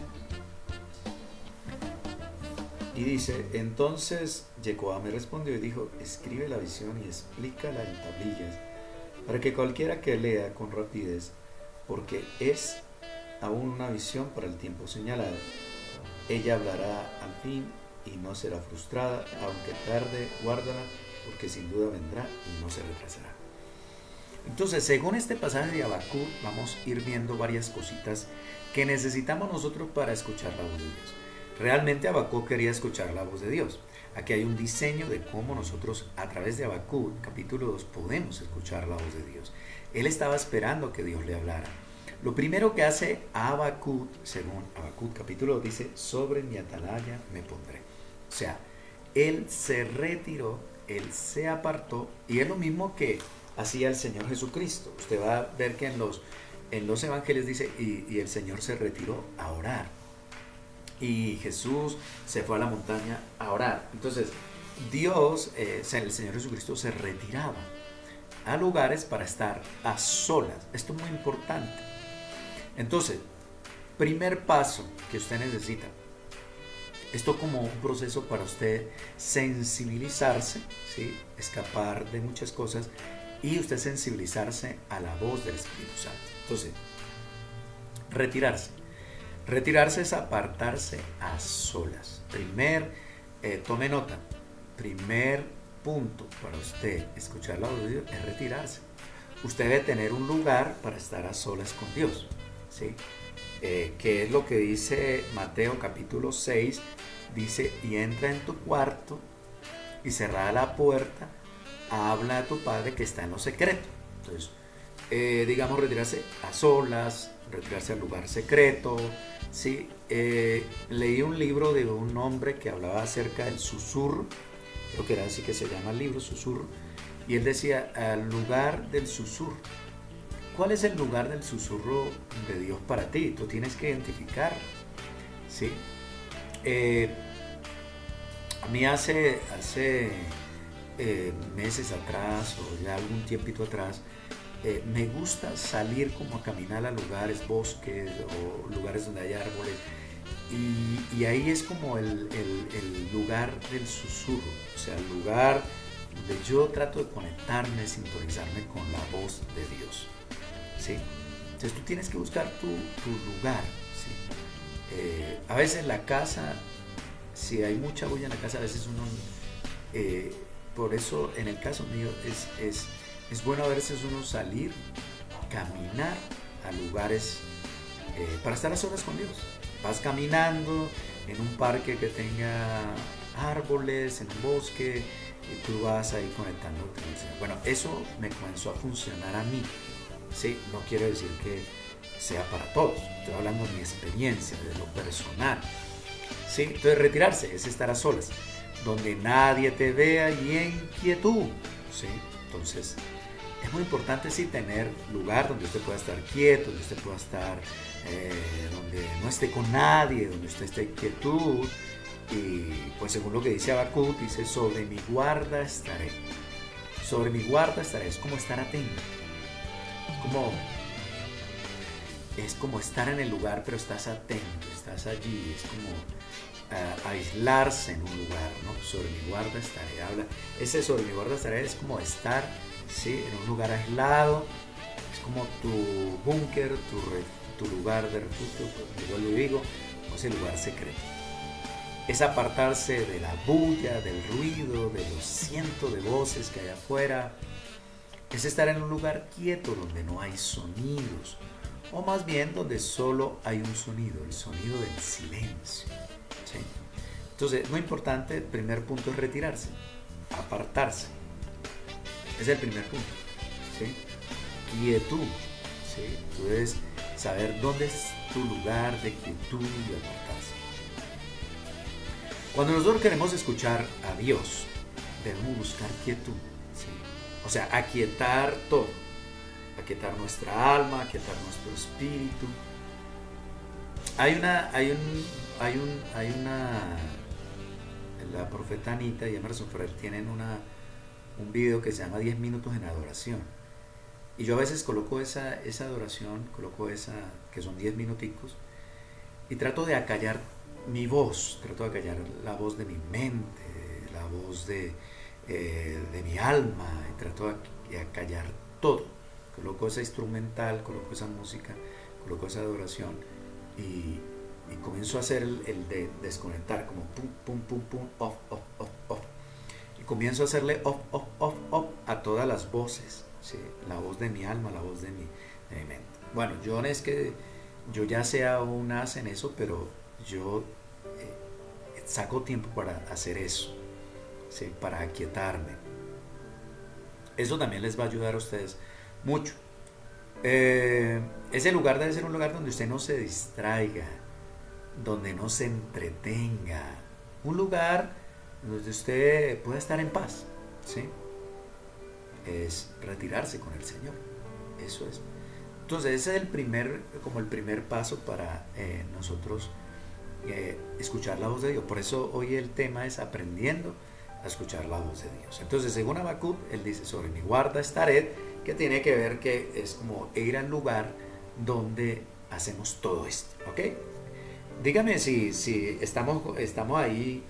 Y dice: entonces Jehová me respondió y dijo: escribe la visión y explícala en tablillas, para que cualquiera que lea con rapidez, porque es aún una visión para el tiempo señalado. Ella hablará al fin y no será frustrada, aunque tarde, guárdala, porque sin duda vendrá y no se retrasará. Entonces, según este pasaje de Habacuc, vamos a ir viendo varias cositas que necesitamos nosotros para escuchar la voz de Dios. Realmente Habacuc quería escuchar la voz de Dios. Aquí hay un diseño de cómo nosotros a través de Habacuc, capítulo 2, podemos escuchar la voz de Dios. Él estaba esperando que Dios le hablara. Lo primero que hace Habacuc, según Habacuc capítulo 2, dice: sobre mi atalaya me pondré. O sea, él se retiró, él se apartó, y es lo mismo que hacía el Señor Jesucristo. Usted va a ver que en los evangelios dice: y el Señor se retiró a orar. Y Jesús se fue a la montaña a orar. Entonces, Dios, el Señor Jesucristo se retiraba a lugares para estar a solas. Esto es muy importante. Entonces, primer paso que usted necesita, esto como un proceso para usted sensibilizarse, ¿sí? Escapar de muchas cosas y usted sensibilizarse a la voz del Espíritu Santo. Entonces, retirarse es apartarse a solas. Tome nota, primer punto para usted escuchar la voz de Dios es retirarse. Usted debe tener un lugar para estar a solas con Dios, ¿sí? Que es lo que dice Mateo capítulo 6, dice: y entra en tu cuarto y cerrada la puerta, habla a tu Padre que está en lo secreto. Entonces, digamos, retirarse a solas, retirarse al lugar secreto, ¿sí? Leí un libro de un hombre que hablaba acerca del susurro, creo que era así que se llama el libro, Susurro, y él decía: al lugar del susurro. ¿Cuál es el lugar del susurro de Dios para ti? Tú tienes que identificar, ¿sí? A mí hace meses atrás o ya algún tiempito atrás, me gusta salir como a caminar a lugares, bosques o lugares donde hay árboles, y ahí es como el lugar del susurro, o sea, el lugar donde yo trato de conectarme, sintonizarme con la voz de Dios, ¿sí? Entonces tú tienes que buscar tu lugar, ¿sí? A veces la casa, si hay mucha bulla en la casa, a veces uno, por eso en el caso mío es bueno a veces uno salir, caminar a lugares para estar a solas con Dios. Vas caminando en un parque que tenga árboles, en un bosque, y tú vas ahí conectándote. Bueno, eso me comenzó a funcionar a mí, ¿sí? No quiere decir que sea para todos. Estoy hablando de mi experiencia, de lo personal. ¿Sí? Entonces retirarse es estar a solas, donde nadie te vea y en quietud. ¿Sí? Entonces es muy importante sí tener lugar donde usted pueda estar quieto, donde usted pueda estar, donde no esté con nadie, donde usted esté en quietud. Y pues según lo que dice Habacuc, dice, sobre mi guarda estaré. Sobre mi guarda estaré. Es como estar atento. Es como estar en el lugar, pero estás atento, estás allí. Es como aislarse en un lugar, ¿no? Sobre mi guarda estaré. Ese sobre mi guarda estaré es como estar, ¿sí?, en un lugar aislado. Es como tu búnker, tu lugar de refugio, pues, yo lo digo, o ese lugar secreto. Es apartarse de la bulla, del ruido, de los cientos de voces que hay afuera. Es estar en un lugar quieto donde no hay sonidos, o más bien donde solo hay un sonido, el sonido del silencio. ¿Sí? Entonces, muy importante, el primer punto es retirarse, apartarse. Es el primer punto. ¿Sí? Quietud. ¿Sí? Tú debes saber dónde es tu lugar de quietud y apartarse. Cuando nosotros queremos escuchar a Dios, debemos buscar quietud. ¿Sí? O sea, aquietar todo. Aquietar nuestra alma, aquietar nuestro espíritu. La profeta Anita y Emerson Ferrer tienen un video que se llama 10 minutos en adoración. Y yo a veces coloco esa adoración, que son 10 minuticos, y trato de acallar mi voz, trato de acallar la voz de mi mente, la voz de mi alma, y trato de acallar todo. Coloco esa instrumental, coloco esa música, coloco esa adoración y comienzo a hacer el de desconectar, como pum, pum, pum, pum, off, off, off, off. Y comienzo a hacerle off, off, off, off a todas las voces, ¿sí? La voz de mi alma, la voz de mi mente. Bueno, yo no es que yo ya sea un as en eso, pero yo saco tiempo para hacer eso, ¿sí? Para aquietarme. Eso también les va a ayudar a ustedes mucho. Ese lugar debe ser un lugar donde usted no se distraiga, donde no se entretenga, un lugar donde usted pueda estar en paz, ¿sí? Es retirarse con el Señor. Eso es. Entonces ese es el primer paso para nosotros escuchar la voz de Dios. Por eso hoy el tema es aprendiendo a escuchar la voz de Dios. Entonces, según Habacuc, él dice, sobre mi guarda estaré, que tiene que ver que es como ir al lugar donde hacemos todo esto, ¿ok? Dígame si estamos ahí,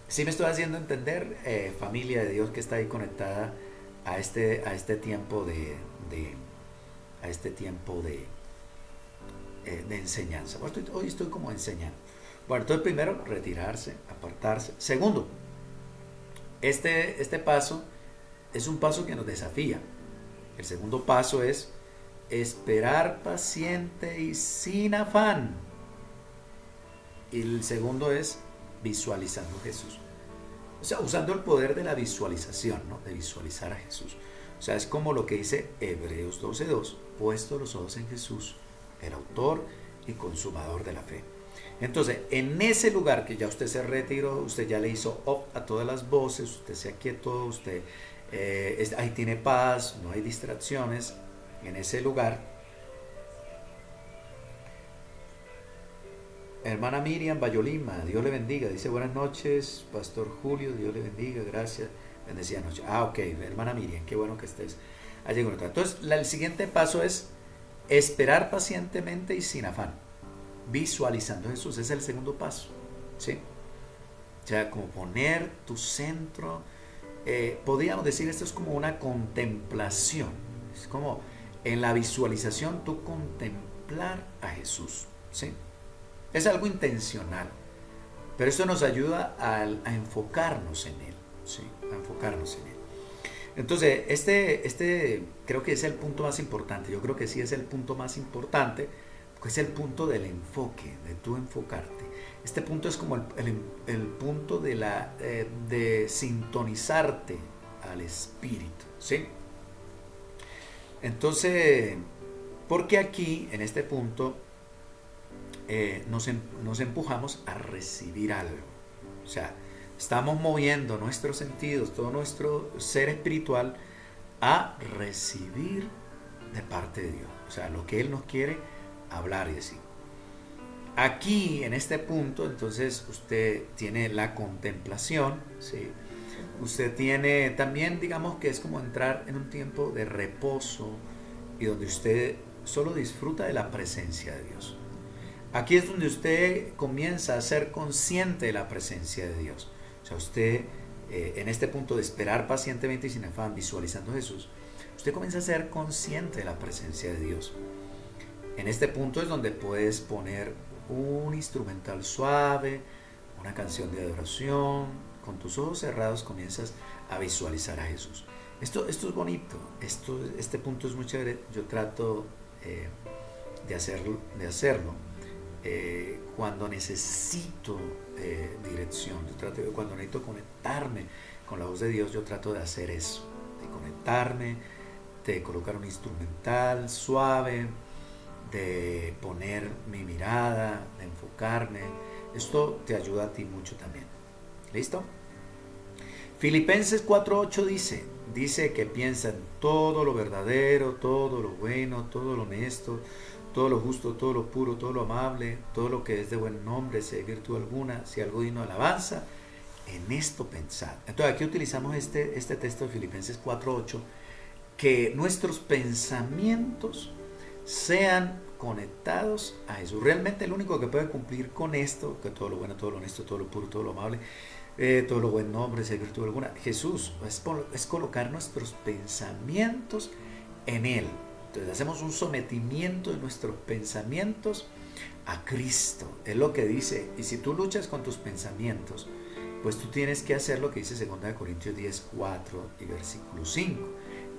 si me estoy haciendo entender, familia de Dios que está ahí conectada a este tiempo de enseñanza. Hoy estoy como enseñando. Bueno, entonces primero, retirarse, apartarse. Segundo, este paso es un paso que nos desafía. El segundo paso es esperar paciente y sin afán. Y el segundo es visualizando a Jesús. O sea, usando el poder de la visualización, ¿no? De visualizar a Jesús. O sea, es como lo que dice Hebreos 12:2, puesto los ojos en Jesús, el autor y consumador de la fe. Entonces, en ese lugar que ya usted se retiró, usted ya le hizo off a todas las voces, usted se aquietó, usted ahí tiene paz, no hay distracciones. En ese lugar, hermana Miriam Bayolima, Dios le bendiga, dice buenas noches, Pastor Julio, Dios le bendiga, gracias, bendecida noche. Ok, hermana Miriam, qué bueno que estés allí con nosotros. Entonces, el siguiente paso es esperar pacientemente y sin afán, visualizando a Jesús. Ese es el segundo paso, ¿sí? O sea, como poner tu centro, podríamos decir, esto es como una contemplación, es como en la visualización tú contemplar a Jesús, ¿sí? Es algo intencional, pero esto nos ayuda a enfocarnos en Él, ¿sí? A enfocarnos en Él. Entonces, este creo que es el punto más importante. Yo creo que sí es el punto más importante, porque es el punto del enfoque, de tú enfocarte. Este punto es como el punto de sintonizarte al Espíritu, ¿sí? Entonces, Porque aquí, en este punto, nos empujamos a recibir algo. O sea, estamos moviendo nuestros sentidos, todo nuestro ser espiritual, a recibir de parte de Dios. O sea, lo que Él nos quiere hablar y decir. Aquí, en este punto, entonces usted tiene la contemplación, ¿sí? Usted tiene también, digamos que es como entrar en un tiempo de reposo y donde usted solo disfruta de la presencia de Dios. Aquí es donde usted comienza a ser consciente de la presencia de Dios. O sea, usted en este punto de esperar pacientemente y sin afán, visualizando a Jesús, usted comienza a ser consciente de la presencia de Dios. En este punto es donde puedes poner un instrumental suave, una canción de adoración. Con tus ojos cerrados comienzas a visualizar a Jesús. Esto es bonito, este punto es muy chévere. Yo trato de hacerlo cuando necesito dirección. Cuando necesito conectarme con la voz de Dios, yo trato de hacer eso, de conectarme, de colocar un instrumental suave, de poner mi mirada, de enfocarme. Esto te ayuda a ti mucho también. ¿Listo? Filipenses 4:8 dice que piensa en todo lo verdadero, todo lo bueno, todo lo honesto, todo lo justo, todo lo puro, todo lo amable, todo lo que es de buen nombre, si hay virtud alguna, si algo digno de alabanza, en esto pensad. Entonces aquí utilizamos este texto de Filipenses 4:8, que nuestros pensamientos sean conectados a Jesús. Realmente el único que puede cumplir con esto, que todo lo bueno, todo lo honesto, todo lo puro, todo lo amable, todo lo buen nombre, si hay virtud alguna, Jesús, es colocar nuestros pensamientos en Él. Entonces hacemos un sometimiento de nuestros pensamientos a Cristo. Es lo que dice. Y si tú luchas con tus pensamientos, pues tú tienes que hacer lo que dice 2 Corintios 10:4 y versículo 5,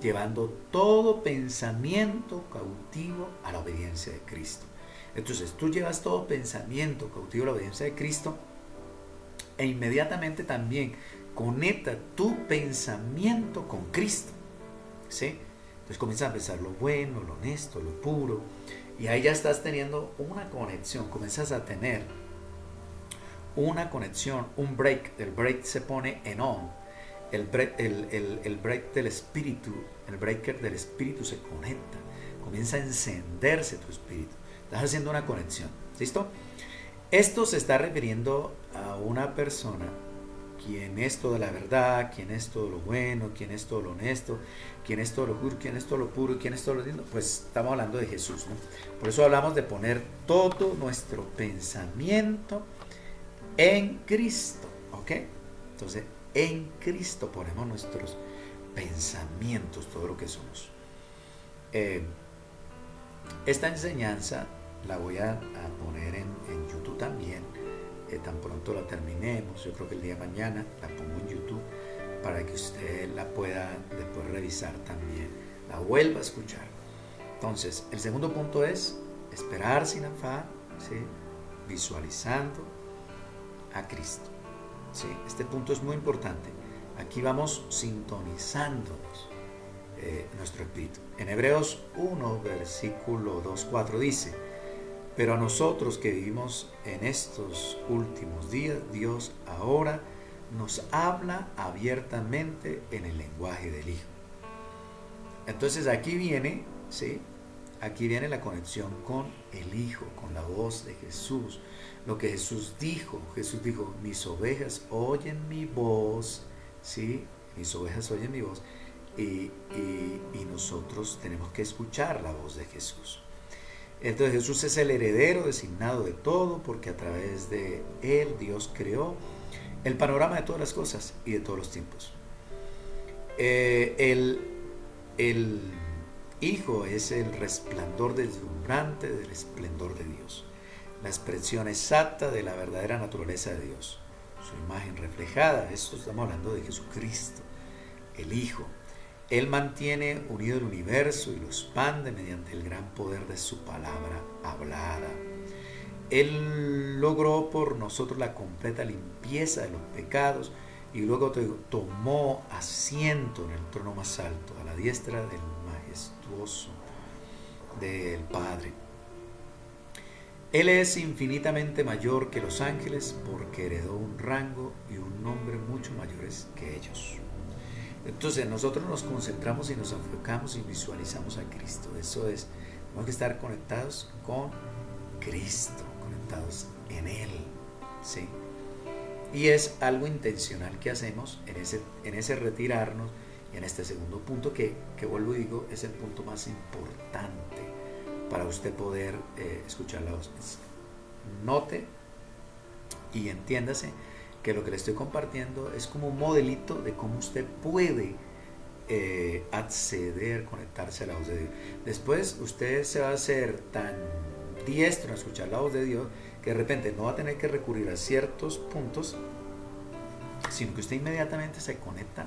llevando todo pensamiento cautivo a la obediencia de Cristo. Entonces tú llevas todo pensamiento cautivo a la obediencia de Cristo e inmediatamente también conecta tu pensamiento con Cristo, ¿sí? Entonces comienzas a pensar lo bueno, lo honesto, lo puro, y ahí ya estás teniendo una conexión, comienzas a tener una conexión, un break. El break se pone en on, el break del espíritu, el breaker del espíritu se conecta, comienza a encenderse tu espíritu, estás haciendo una conexión. ¿Listo? Esto se está refiriendo a una persona quien es toda la verdad, quien es todo lo bueno, quien es todo lo honesto, quien es todo lo puro, quien es todo lo puro, quien es todo lo lindo. Pues estamos hablando de Jesús, ¿no? Por eso hablamos de poner todo nuestro pensamiento en Cristo, ¿ok? Entonces, en Cristo ponemos nuestros pensamientos, todo lo que somos. Esta enseñanza la voy a poner en YouTube también. Tan pronto la terminemos, yo creo que el día de mañana la pongo en YouTube para que usted la pueda después revisar también, la vuelva a escuchar. Entonces, el segundo punto es esperar sin afán, ¿sí? Visualizando a Cristo, ¿sí? Este punto es muy importante. Aquí vamos sintonizándonos nuestro espíritu. En Hebreos 1, versículo 2-4 dice: pero a nosotros que vivimos en estos últimos días, Dios ahora nos habla abiertamente en el lenguaje del Hijo. Entonces aquí viene, ¿sí? Aquí viene la conexión con el Hijo, con la voz de Jesús. Lo que Jesús dijo, mis ovejas oyen mi voz, ¿sí? Mis ovejas oyen mi voz, y nosotros tenemos que escuchar la voz de Jesús. Entonces Jesús es el heredero designado de todo, porque a través de Él Dios creó el panorama de todas las cosas y de todos los tiempos. El Hijo es el resplandor deslumbrante del esplendor de Dios, la expresión exacta de la verdadera naturaleza de Dios, su imagen reflejada. Esto estamos hablando de Jesucristo, el Hijo. Él mantiene unido el universo y lo expande mediante el gran poder de su palabra hablada. Él logró por nosotros la completa limpieza de los pecados y luego tomó asiento en el trono más alto, a la diestra del majestuoso. del Padre. Él es infinitamente mayor que los ángeles porque heredó un rango y un nombre mucho mayores que ellos. Entonces nosotros nos concentramos y nos enfocamos y visualizamos a Cristo. Eso es, tenemos que estar conectados con Cristo, conectados en Él, ¿sí? Y es algo intencional que hacemos en ese retirarnos y en este segundo punto que vuelvo y digo, es el punto más importante para usted poder escuchar la voz. Note y entiéndase que lo que le estoy compartiendo es como un modelito de cómo usted puede acceder, conectarse a la voz de Dios. Después usted se va a hacer tan diestro en escuchar la voz de Dios que de repente no va a tener que recurrir a ciertos puntos, sino que usted inmediatamente se conecta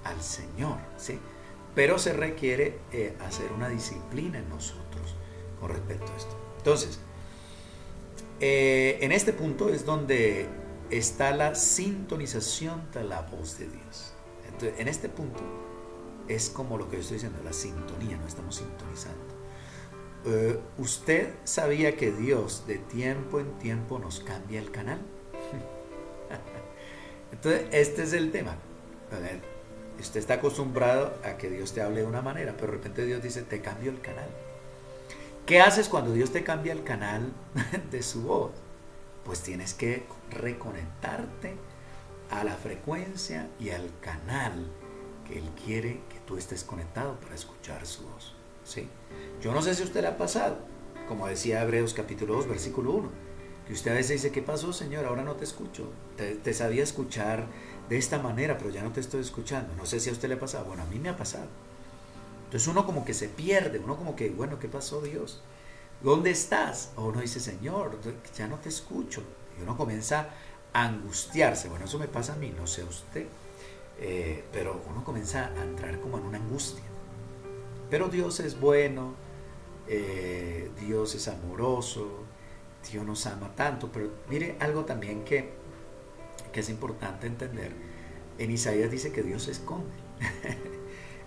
al Señor, ¿sí? Pero se requiere hacer una disciplina en nosotros con respecto a esto. Entonces, en este punto es donde está la sintonización de la voz de Dios. Entonces, en este punto es como lo que yo estoy diciendo, la sintonía, no estamos sintonizando. ¿Usted sabía que Dios de tiempo en tiempo nos cambia el canal? Entonces, este es el tema. Usted está acostumbrado a que Dios te hable de una manera, pero de repente Dios dice, te cambio el canal. ¿Qué haces cuando Dios te cambia el canal de su voz? Pues tienes que reconectarte a la frecuencia y al canal que Él quiere que tú estés conectado para escuchar su voz, ¿sí? Yo no sé si a usted le ha pasado, como decía Hebreos capítulo 2, versículo 1, que usted a veces dice, ¿qué pasó, Señor? Ahora no te escucho. Te sabía escuchar de esta manera, pero ya no te estoy escuchando. No sé si a usted le ha pasado. Bueno, a mí me ha pasado. Entonces uno como que se pierde, uno como que, bueno, ¿qué pasó, Dios? ¿Dónde estás? O uno dice, Señor, ya no te escucho. Y uno comienza a angustiarse. Bueno, eso me pasa a mí, no sé a usted. Pero uno comienza a entrar como en una angustia. Pero Dios es bueno, Dios es amoroso, Dios nos ama tanto. Pero mire algo también que es importante entender. En Isaías dice que Dios se esconde.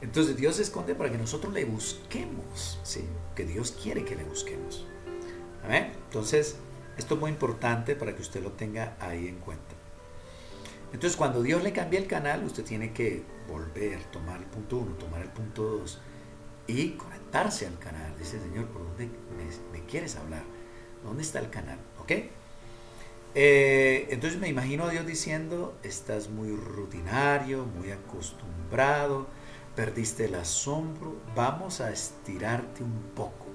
Entonces Dios se esconde para que nosotros le busquemos, ¿sí? Que Dios quiere que le busquemos. ¿Amén? Entonces, esto es muy importante para que usted lo tenga ahí en cuenta. Entonces, cuando Dios le cambia el canal, usted tiene que volver, tomar el punto 1, tomar el punto 2 y conectarse al canal. Dice, Señor, ¿por dónde me quieres hablar? ¿Dónde está el canal? ¿Ok? Entonces me imagino a Dios diciendo, estás muy rutinario, muy acostumbrado, perdiste el asombro, vamos a estirarte un poco.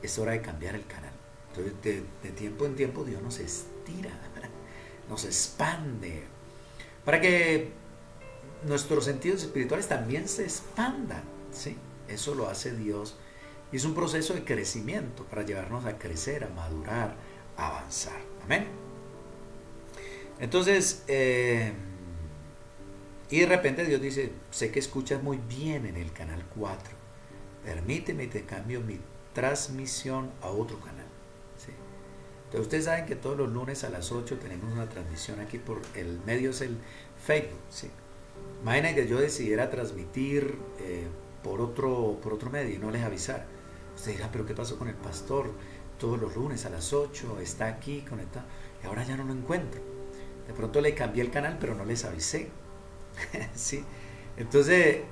Es hora de cambiar el canal. Entonces, de tiempo en tiempo Dios nos estira, nos expande, para que nuestros sentidos espirituales también se expandan, ¿sí? Eso lo hace Dios y es un proceso de crecimiento para llevarnos a crecer, a madurar, a avanzar. Amén. Entonces, y de repente Dios dice, sé que escuchas muy bien en el canal 4, permíteme y te cambio mi transmisión a otro canal, ¿sí? Entonces ustedes saben que todos los lunes a las 8 tenemos una transmisión aquí por el medio, es el Facebook, ¿sí? Imaginen que yo decidiera transmitir por otro medio y no les avisar. Usted dirá, pero ¿qué pasó con el pastor? Todos los lunes a las 8 está aquí conectado y ahora ya no lo encuentro. De pronto le cambié el canal, pero no les avisé. ¿Sí? Entonces,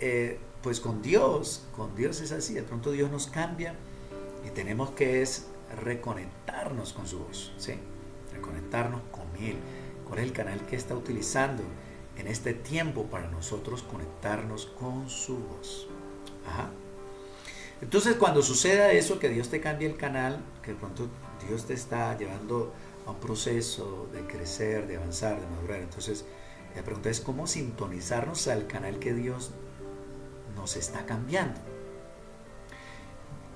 pues con Dios es así. De pronto Dios nos cambia y tenemos que reconectarnos con su voz, ¿sí? Reconectarnos con Él. ¿Cuál es el canal que está utilizando en este tiempo para nosotros conectarnos con su voz? Ajá. Entonces, cuando suceda eso, que Dios te cambie el canal, que de pronto Dios te está llevando a un proceso de crecer, de avanzar, de madurar, entonces la pregunta es cómo sintonizarnos al canal que Dios nos está cambiando.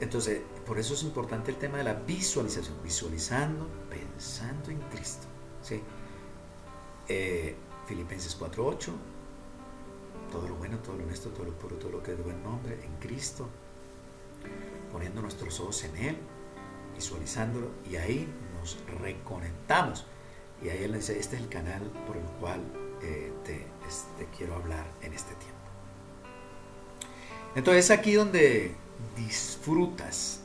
Entonces, por eso es importante el tema de la visualización, visualizando, pensando en Cristo, ¿sí? Filipenses 4:8, todo lo bueno, todo lo honesto, todo lo puro, todo lo que es de buen nombre, en Cristo, poniendo nuestros ojos en Él, visualizándolo, y ahí nos reconectamos. Y ahí Él dice, este es el canal por el cual te quiero hablar en este tiempo. Entonces es aquí donde disfrutas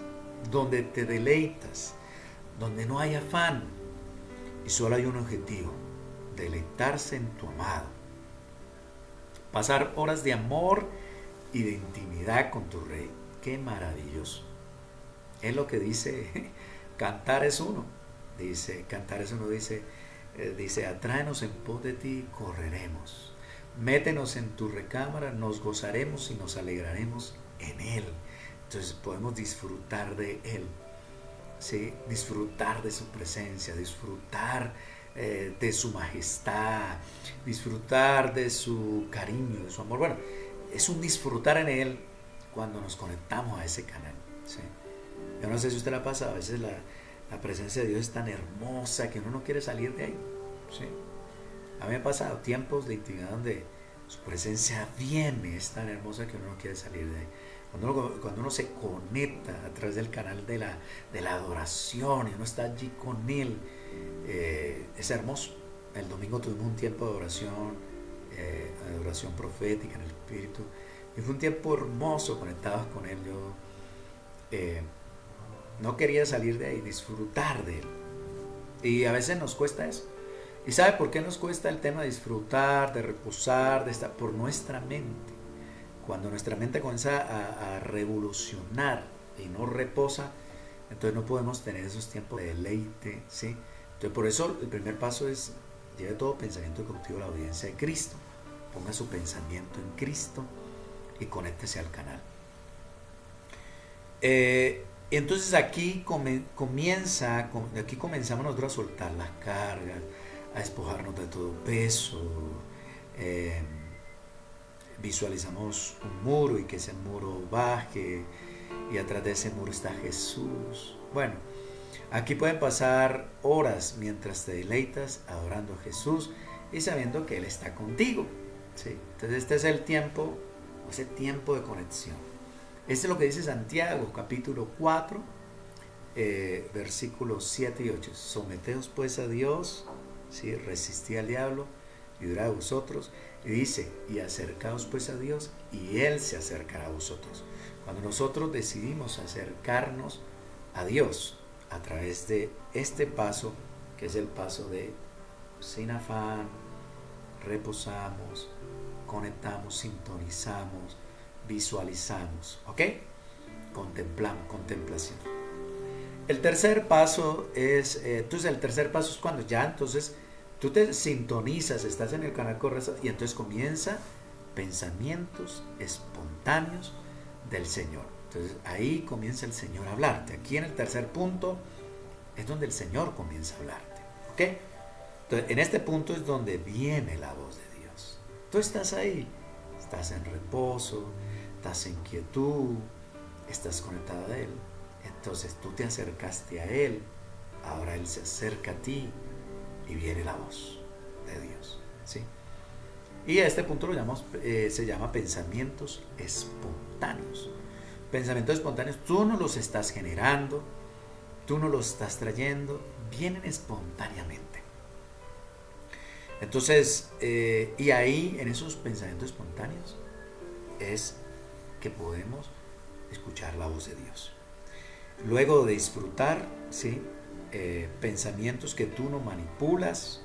donde te deleitas, donde no hay afán y solo hay un objetivo: deleitarse en tu amado, pasar horas de amor y de intimidad con tu Rey. ¡Qué maravilloso! Es lo que dice Cantar es uno. Cantar es uno, dice, atráenos en pos de ti, correremos. Métenos en tu recámara, nos gozaremos y nos alegraremos en Él. Entonces podemos disfrutar de Él, ¿sí? Disfrutar de su presencia, disfrutar de su majestad, disfrutar de su cariño, de su amor. Bueno, es un disfrutar en Él cuando nos conectamos a ese canal, ¿sí? Yo no sé si usted la pasa, a veces la presencia de Dios es tan hermosa que uno no quiere salir de ahí, ¿sí? A mí me ha pasado tiempos de intimidad donde su presencia viene, es tan hermosa que uno no quiere salir de ahí. Cuando uno se conecta a través del canal de la adoración y uno está allí con Él, es hermoso. El domingo tuvimos un tiempo de adoración profética en el Espíritu, y fue un tiempo hermoso conectados con Él. Yo no quería salir de ahí, disfrutar de Él. Y a veces nos cuesta eso. ¿Y sabe por qué nos cuesta el tema de disfrutar, de reposar, de estar? Por nuestra mente. Cuando nuestra mente comienza a revolucionar y no reposa, entonces no podemos tener esos tiempos de deleite, ¿sí? Entonces por eso el primer paso es: lleve todo pensamiento cautivo a la obediencia de Cristo. Ponga su pensamiento en Cristo y conéctese al canal. Entonces aquí comenzamos nosotros a soltar las cargas, a despojarnos de todo peso. Visualizamos un muro y que ese muro baje, y atrás de ese muro está Jesús. Bueno, aquí pueden pasar horas mientras te deleitas adorando a Jesús y sabiendo que Él está contigo, ¿sí? Entonces este es el tiempo, ese tiempo de conexión. Este es lo que dice Santiago, capítulo 4, versículos 7 y 8. Someteos pues a Dios, ¿sí? Resistid al diablo y huirá de vosotros. Y dice: y acercaos pues a Dios y Él se acercará a vosotros. Cuando nosotros decidimos acercarnos a Dios a través de este paso, que es el paso de sin afán, reposamos, conectamos, sintonizamos, visualizamos, ¿ok? Contemplación. El tercer paso es, cuando ya entonces tú te sintonizas, estás en el canal correcto, y entonces comienza pensamientos espontáneos del Señor. Entonces ahí comienza el Señor a hablarte. Aquí en el tercer punto es donde el Señor comienza a hablarte, ¿ok? Entonces en este punto es donde viene la voz de Dios. Tú estás ahí, estás en reposo, estás en quietud, estás conectado a Él. Entonces tú te acercaste a Él, ahora Él se acerca a ti y viene la voz de Dios, ¿sí? Y a este punto se llama pensamientos espontáneos. Pensamientos espontáneos, tú no los estás generando, tú no los estás trayendo, vienen espontáneamente. Entonces, y ahí en esos pensamientos espontáneos es que podemos escuchar la voz de Dios. Luego de disfrutar, ¿sí? Pensamientos que tú no manipulas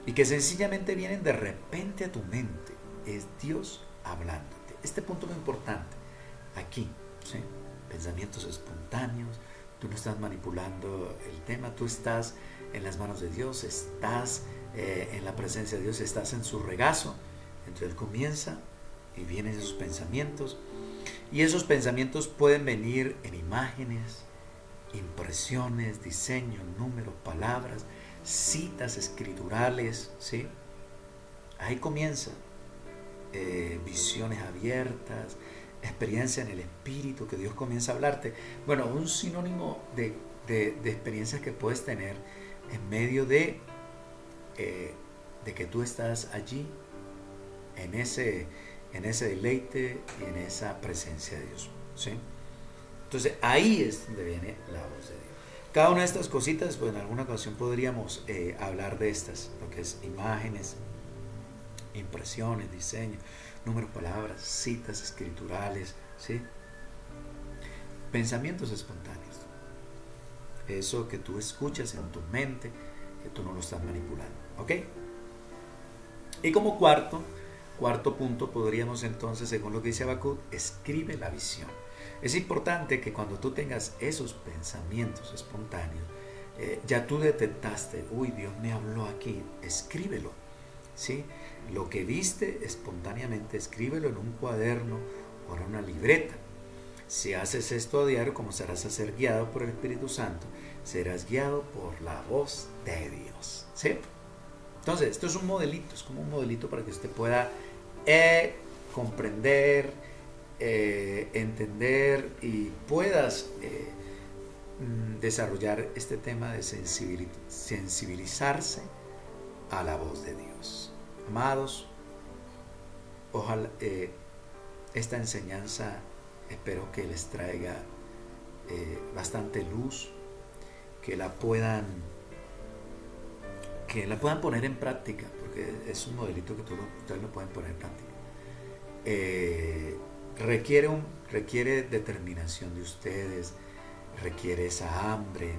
y que sencillamente vienen de repente a tu mente, es Dios hablándote. Este punto es muy importante aquí, ¿sí? Pensamientos espontáneos, tú no estás manipulando el tema, tú estás en las manos de Dios, estás en la presencia de Dios, estás en su regazo. Entonces Él comienza y vienen esos pensamientos, y esos pensamientos pueden venir en imágenes, impresiones, diseños, números, palabras, citas escriturales, ¿sí? Ahí comienza visiones abiertas, experiencia en el Espíritu, que Dios comienza a hablarte. Bueno, un sinónimo de experiencias que puedes tener en medio de que tú estás allí en ese deleite y en esa presencia de Dios, ¿sí? Entonces ahí es donde viene la voz de Dios. Cada una de estas cositas, pues en alguna ocasión podríamos hablar de estas, lo que es imágenes, impresiones, diseño, números, palabras, citas escriturales, ¿sí? pensamientos espontáneos. Eso que tú escuchas en tu mente, que tú no lo estás manipulando. ¿Ok? Y como cuarto punto, podríamos entonces, según lo que dice Habacuc, escribe la visión. Es importante que cuando tú tengas esos pensamientos espontáneos, ya tú detectaste, uy, Dios me habló aquí, escríbelo, ¿sí? Lo que viste espontáneamente, escríbelo en un cuaderno o en una libreta. Si haces esto a diario, comenzarás a ser guiado por el Espíritu Santo, serás guiado por la voz de Dios, ¿sí? Entonces, esto es un modelito, es como un modelito para que usted pueda comprender, entender y puedas desarrollar este tema de sensibilizarse a la voz de Dios. Amados, ojalá esta enseñanza espero que les traiga bastante luz, que la puedan poner en práctica, porque es un modelito que ustedes lo pueden poner en práctica. Requiere determinación de ustedes, requiere esa hambre,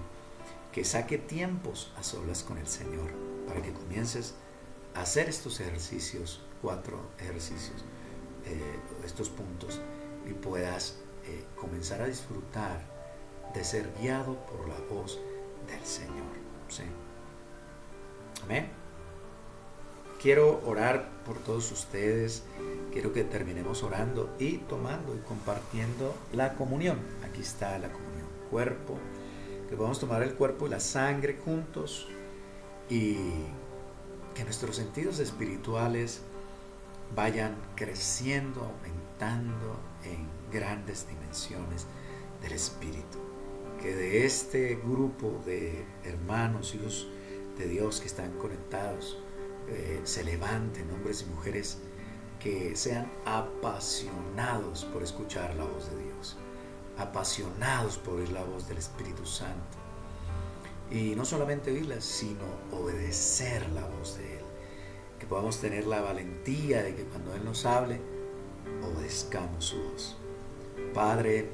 que saque tiempos a solas con el Señor, para que comiences a hacer estos ejercicios, 4 ejercicios, estos puntos, y puedas comenzar a disfrutar de ser guiado por la voz del Señor, ¿sí? Amén. Quiero orar por todos ustedes. Quiero que terminemos orando y tomando y compartiendo la comunión. Aquí está la comunión, cuerpo, que podamos tomar el cuerpo y la sangre juntos, y que nuestros sentidos espirituales vayan creciendo, aumentando en grandes dimensiones del Espíritu. Que de este grupo de hermanos, hijos de Dios que están conectados, se levanten hombres y mujeres que sean apasionados por escuchar la voz de Dios, apasionados por oír la voz del Espíritu Santo, y no solamente oírla, sino obedecer la voz de Él. Que podamos tener la valentía de que cuando Él nos hable, obedezcamos su voz. Padre,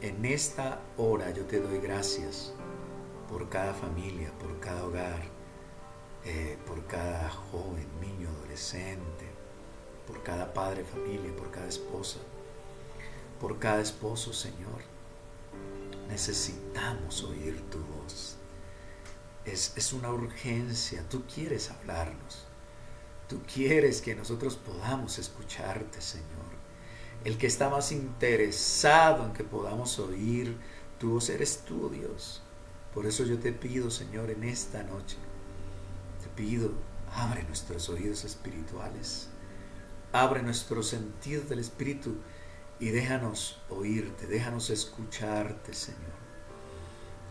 en esta hora yo te doy gracias por cada familia, por cada hogar, por cada joven, niño, adolescente, por cada padre, familia, por cada esposa, por cada esposo, Señor. Necesitamos oír tu voz. Es una urgencia. Tú quieres hablarnos. Tú quieres que nosotros podamos escucharte, Señor. El que está más interesado en que podamos oír tu voz eres tú, Dios. Por eso yo te pido, Señor, en esta noche, te pido, abre nuestros oídos espirituales, abre nuestros sentidos del Espíritu y déjanos oírte, déjanos escucharte, Señor.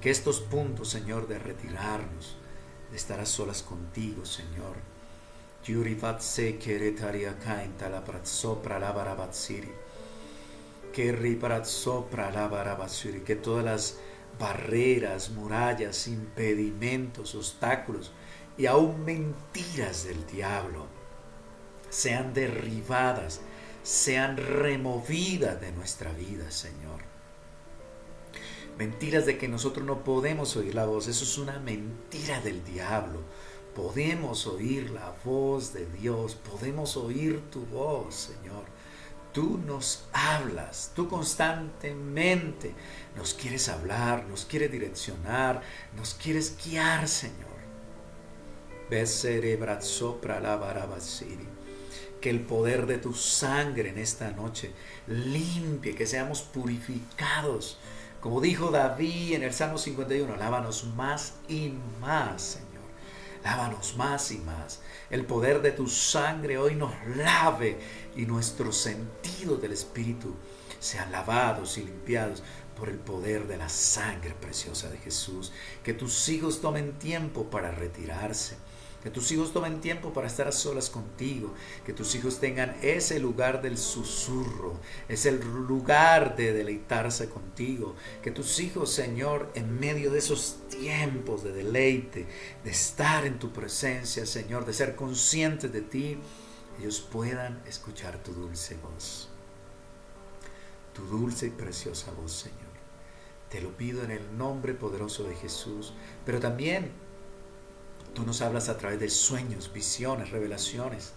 Que estos puntos, Señor, de retirarnos, de estar a solas contigo, Señor, que todas las barreras, murallas, impedimentos, obstáculos y aún mentiras del diablo sean derribadas, sean removidas de nuestra vida, Señor. Mentiras de que nosotros no podemos oír la voz, eso es una mentira del diablo. Podemos oír la voz de Dios, podemos oír tu voz, Señor. Tú nos hablas, tú constantemente nos quieres hablar, nos quieres direccionar, nos quieres guiar, Señor. Que el poder de tu sangre en esta noche limpie, que seamos purificados. Como dijo David en el Salmo 51, lávanos más y más, Señor. Lávanos más y más. El poder de tu sangre hoy nos lave y nuestros sentidos del Espíritu sean lavados y limpiados por el poder de la sangre preciosa de Jesús. Que tus hijos tomen tiempo para retirarse. Que tus hijos tomen tiempo para estar a solas contigo. Que tus hijos tengan ese lugar del susurro, ese lugar de deleitarse contigo. Que tus hijos, Señor, en medio de esos tiempos de deleite, de estar en tu presencia, Señor, de ser conscientes de ti, ellos puedan escuchar tu dulce voz. Tu dulce y preciosa voz, Señor. Te lo pido en el nombre poderoso de Jesús. Pero también tú nos hablas a través de sueños, visiones, revelaciones.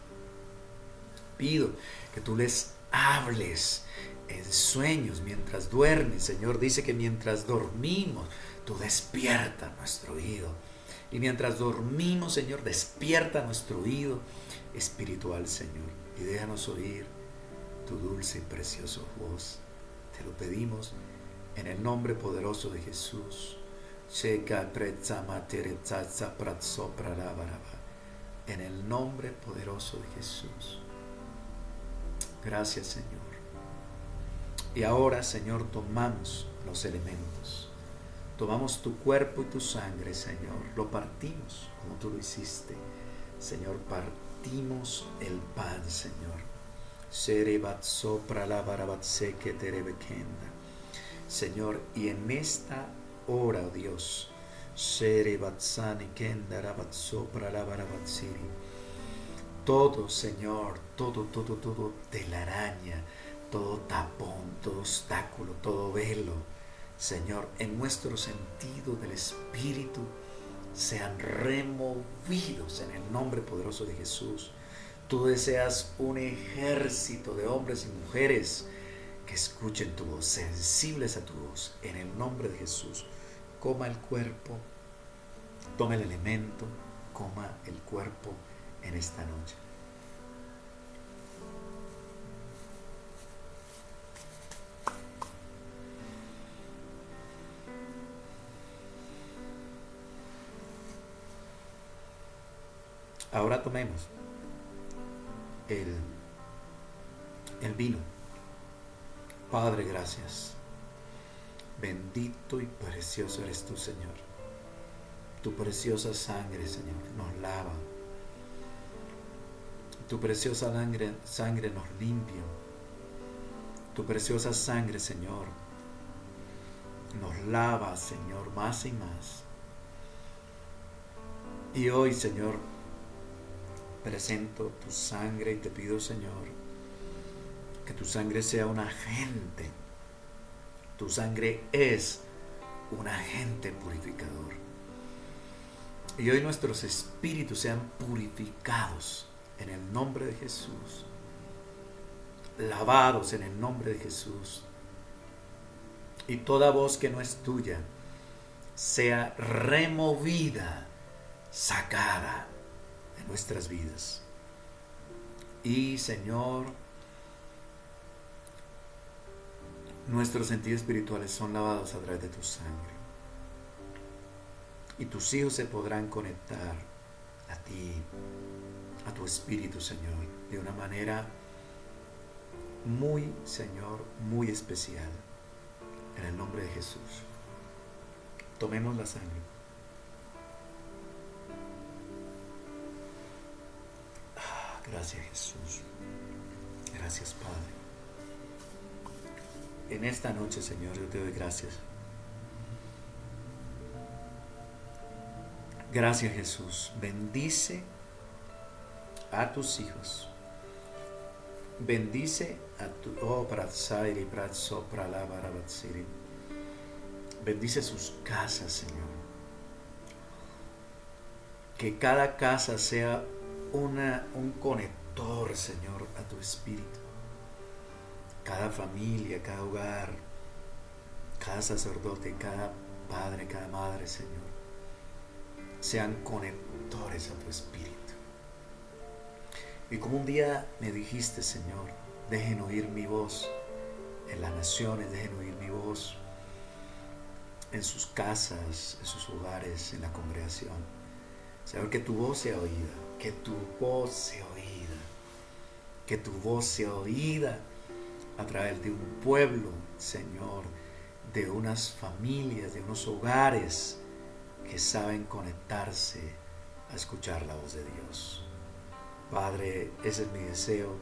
Pido que tú les hables en sueños mientras duermes. Señor, dice que mientras dormimos, tú despiertas nuestro oído. Y mientras dormimos, Señor, despierta nuestro oído espiritual, Señor. Y déjanos oír tu dulce y preciosa voz. Te lo pedimos en el nombre poderoso de Jesús. En el nombre poderoso de Jesús. Gracias, Señor. Y ahora, Señor, tomamos los elementos. Tomamos tu cuerpo y tu sangre, Señor. Lo partimos como tú lo hiciste. Señor, partimos el pan, Señor. Señor, y en esta hora, oh Dios, todo, Señor, todo telaraña, todo tapón, todo obstáculo, todo velo, Señor, en nuestro sentido del Espíritu, sean removidos en el nombre poderoso de Jesús. Tú deseas un ejército de hombres y mujeres que escuchen tu voz, sensibles a tu voz, en el nombre de Jesús. Coma el cuerpo, tome el elemento, coma el cuerpo en esta noche. Ahora tomemos el vino. Padre, gracias. Bendito y precioso eres tú, Señor. Tu preciosa sangre, Señor, nos lava. Tu preciosa sangre nos limpia. Tu preciosa sangre, Señor, nos lava, Señor, más y más. Y hoy, Señor, presento tu sangre y te pido, Señor, que tu sangre sea un agente. Tu sangre es un agente purificador. Y hoy nuestros espíritus sean purificados en el nombre de Jesús. Lavados en el nombre de Jesús. Y toda voz que no es tuya sea removida, sacada de nuestras vidas. Y, Señor, nuestros sentidos espirituales son lavados a través de tu sangre. Y tus hijos se podrán conectar a ti, a tu Espíritu, Señor, de una manera muy, Señor, muy especial. En el nombre de Jesús. Tomemos la sangre. Gracias, Jesús. Gracias, Padre. En esta noche, Señor, yo te doy gracias. Gracias, Jesús. Bendice a tus hijos. Bendice a tu bendice sus casas, Señor. Que cada casa sea un conector, Señor, a tu Espíritu. Cada familia, cada hogar, cada sacerdote, cada padre, cada madre, Señor, sean conectores a tu Espíritu. Y como un día me dijiste, Señor, dejen oír mi voz en las naciones, dejen oír mi voz en sus casas, en sus hogares, en la congregación. Señor, que tu voz sea oída, que tu voz sea oída, que tu voz sea oída a través de un pueblo, Señor, de unas familias, de unos hogares que saben conectarse a escuchar la voz de Dios. Padre, ese es mi deseo.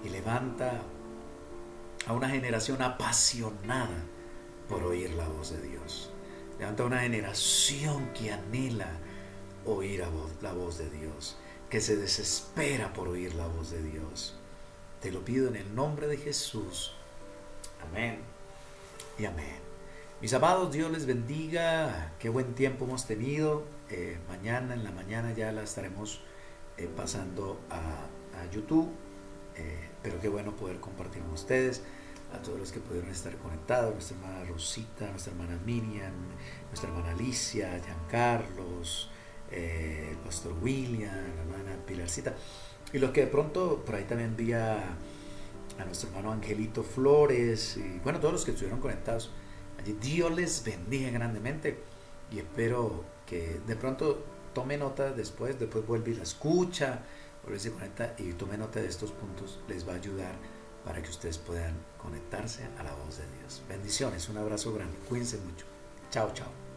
Y levanta a una generación apasionada por oír la voz de Dios. Levanta a una generación que anhela oír la voz de Dios, que se desespera por oír la voz de Dios. Te lo pido en el nombre de Jesús. Amén y amén. Mis amados, Dios les bendiga. Qué buen tiempo hemos tenido. Mañana, en la mañana ya la estaremos pasando a YouTube. Pero qué bueno poder compartir con ustedes. A todos los que pudieron estar conectados, nuestra hermana Rosita, nuestra hermana Miriam, nuestra hermana Alicia, Giancarlos, el pastor William, la hermana Pilarcita, y los que de pronto por ahí también vi a nuestro hermano Angelito Flores, y bueno, todos los que estuvieron conectados allí. Dios les bendiga grandemente y espero que de pronto tome nota después vuelve y la escucha, vuelve y se conecta y tome nota de estos puntos. Les va a ayudar para que ustedes puedan conectarse a la voz de Dios. Bendiciones, un abrazo grande, cuídense mucho. Chao, chao.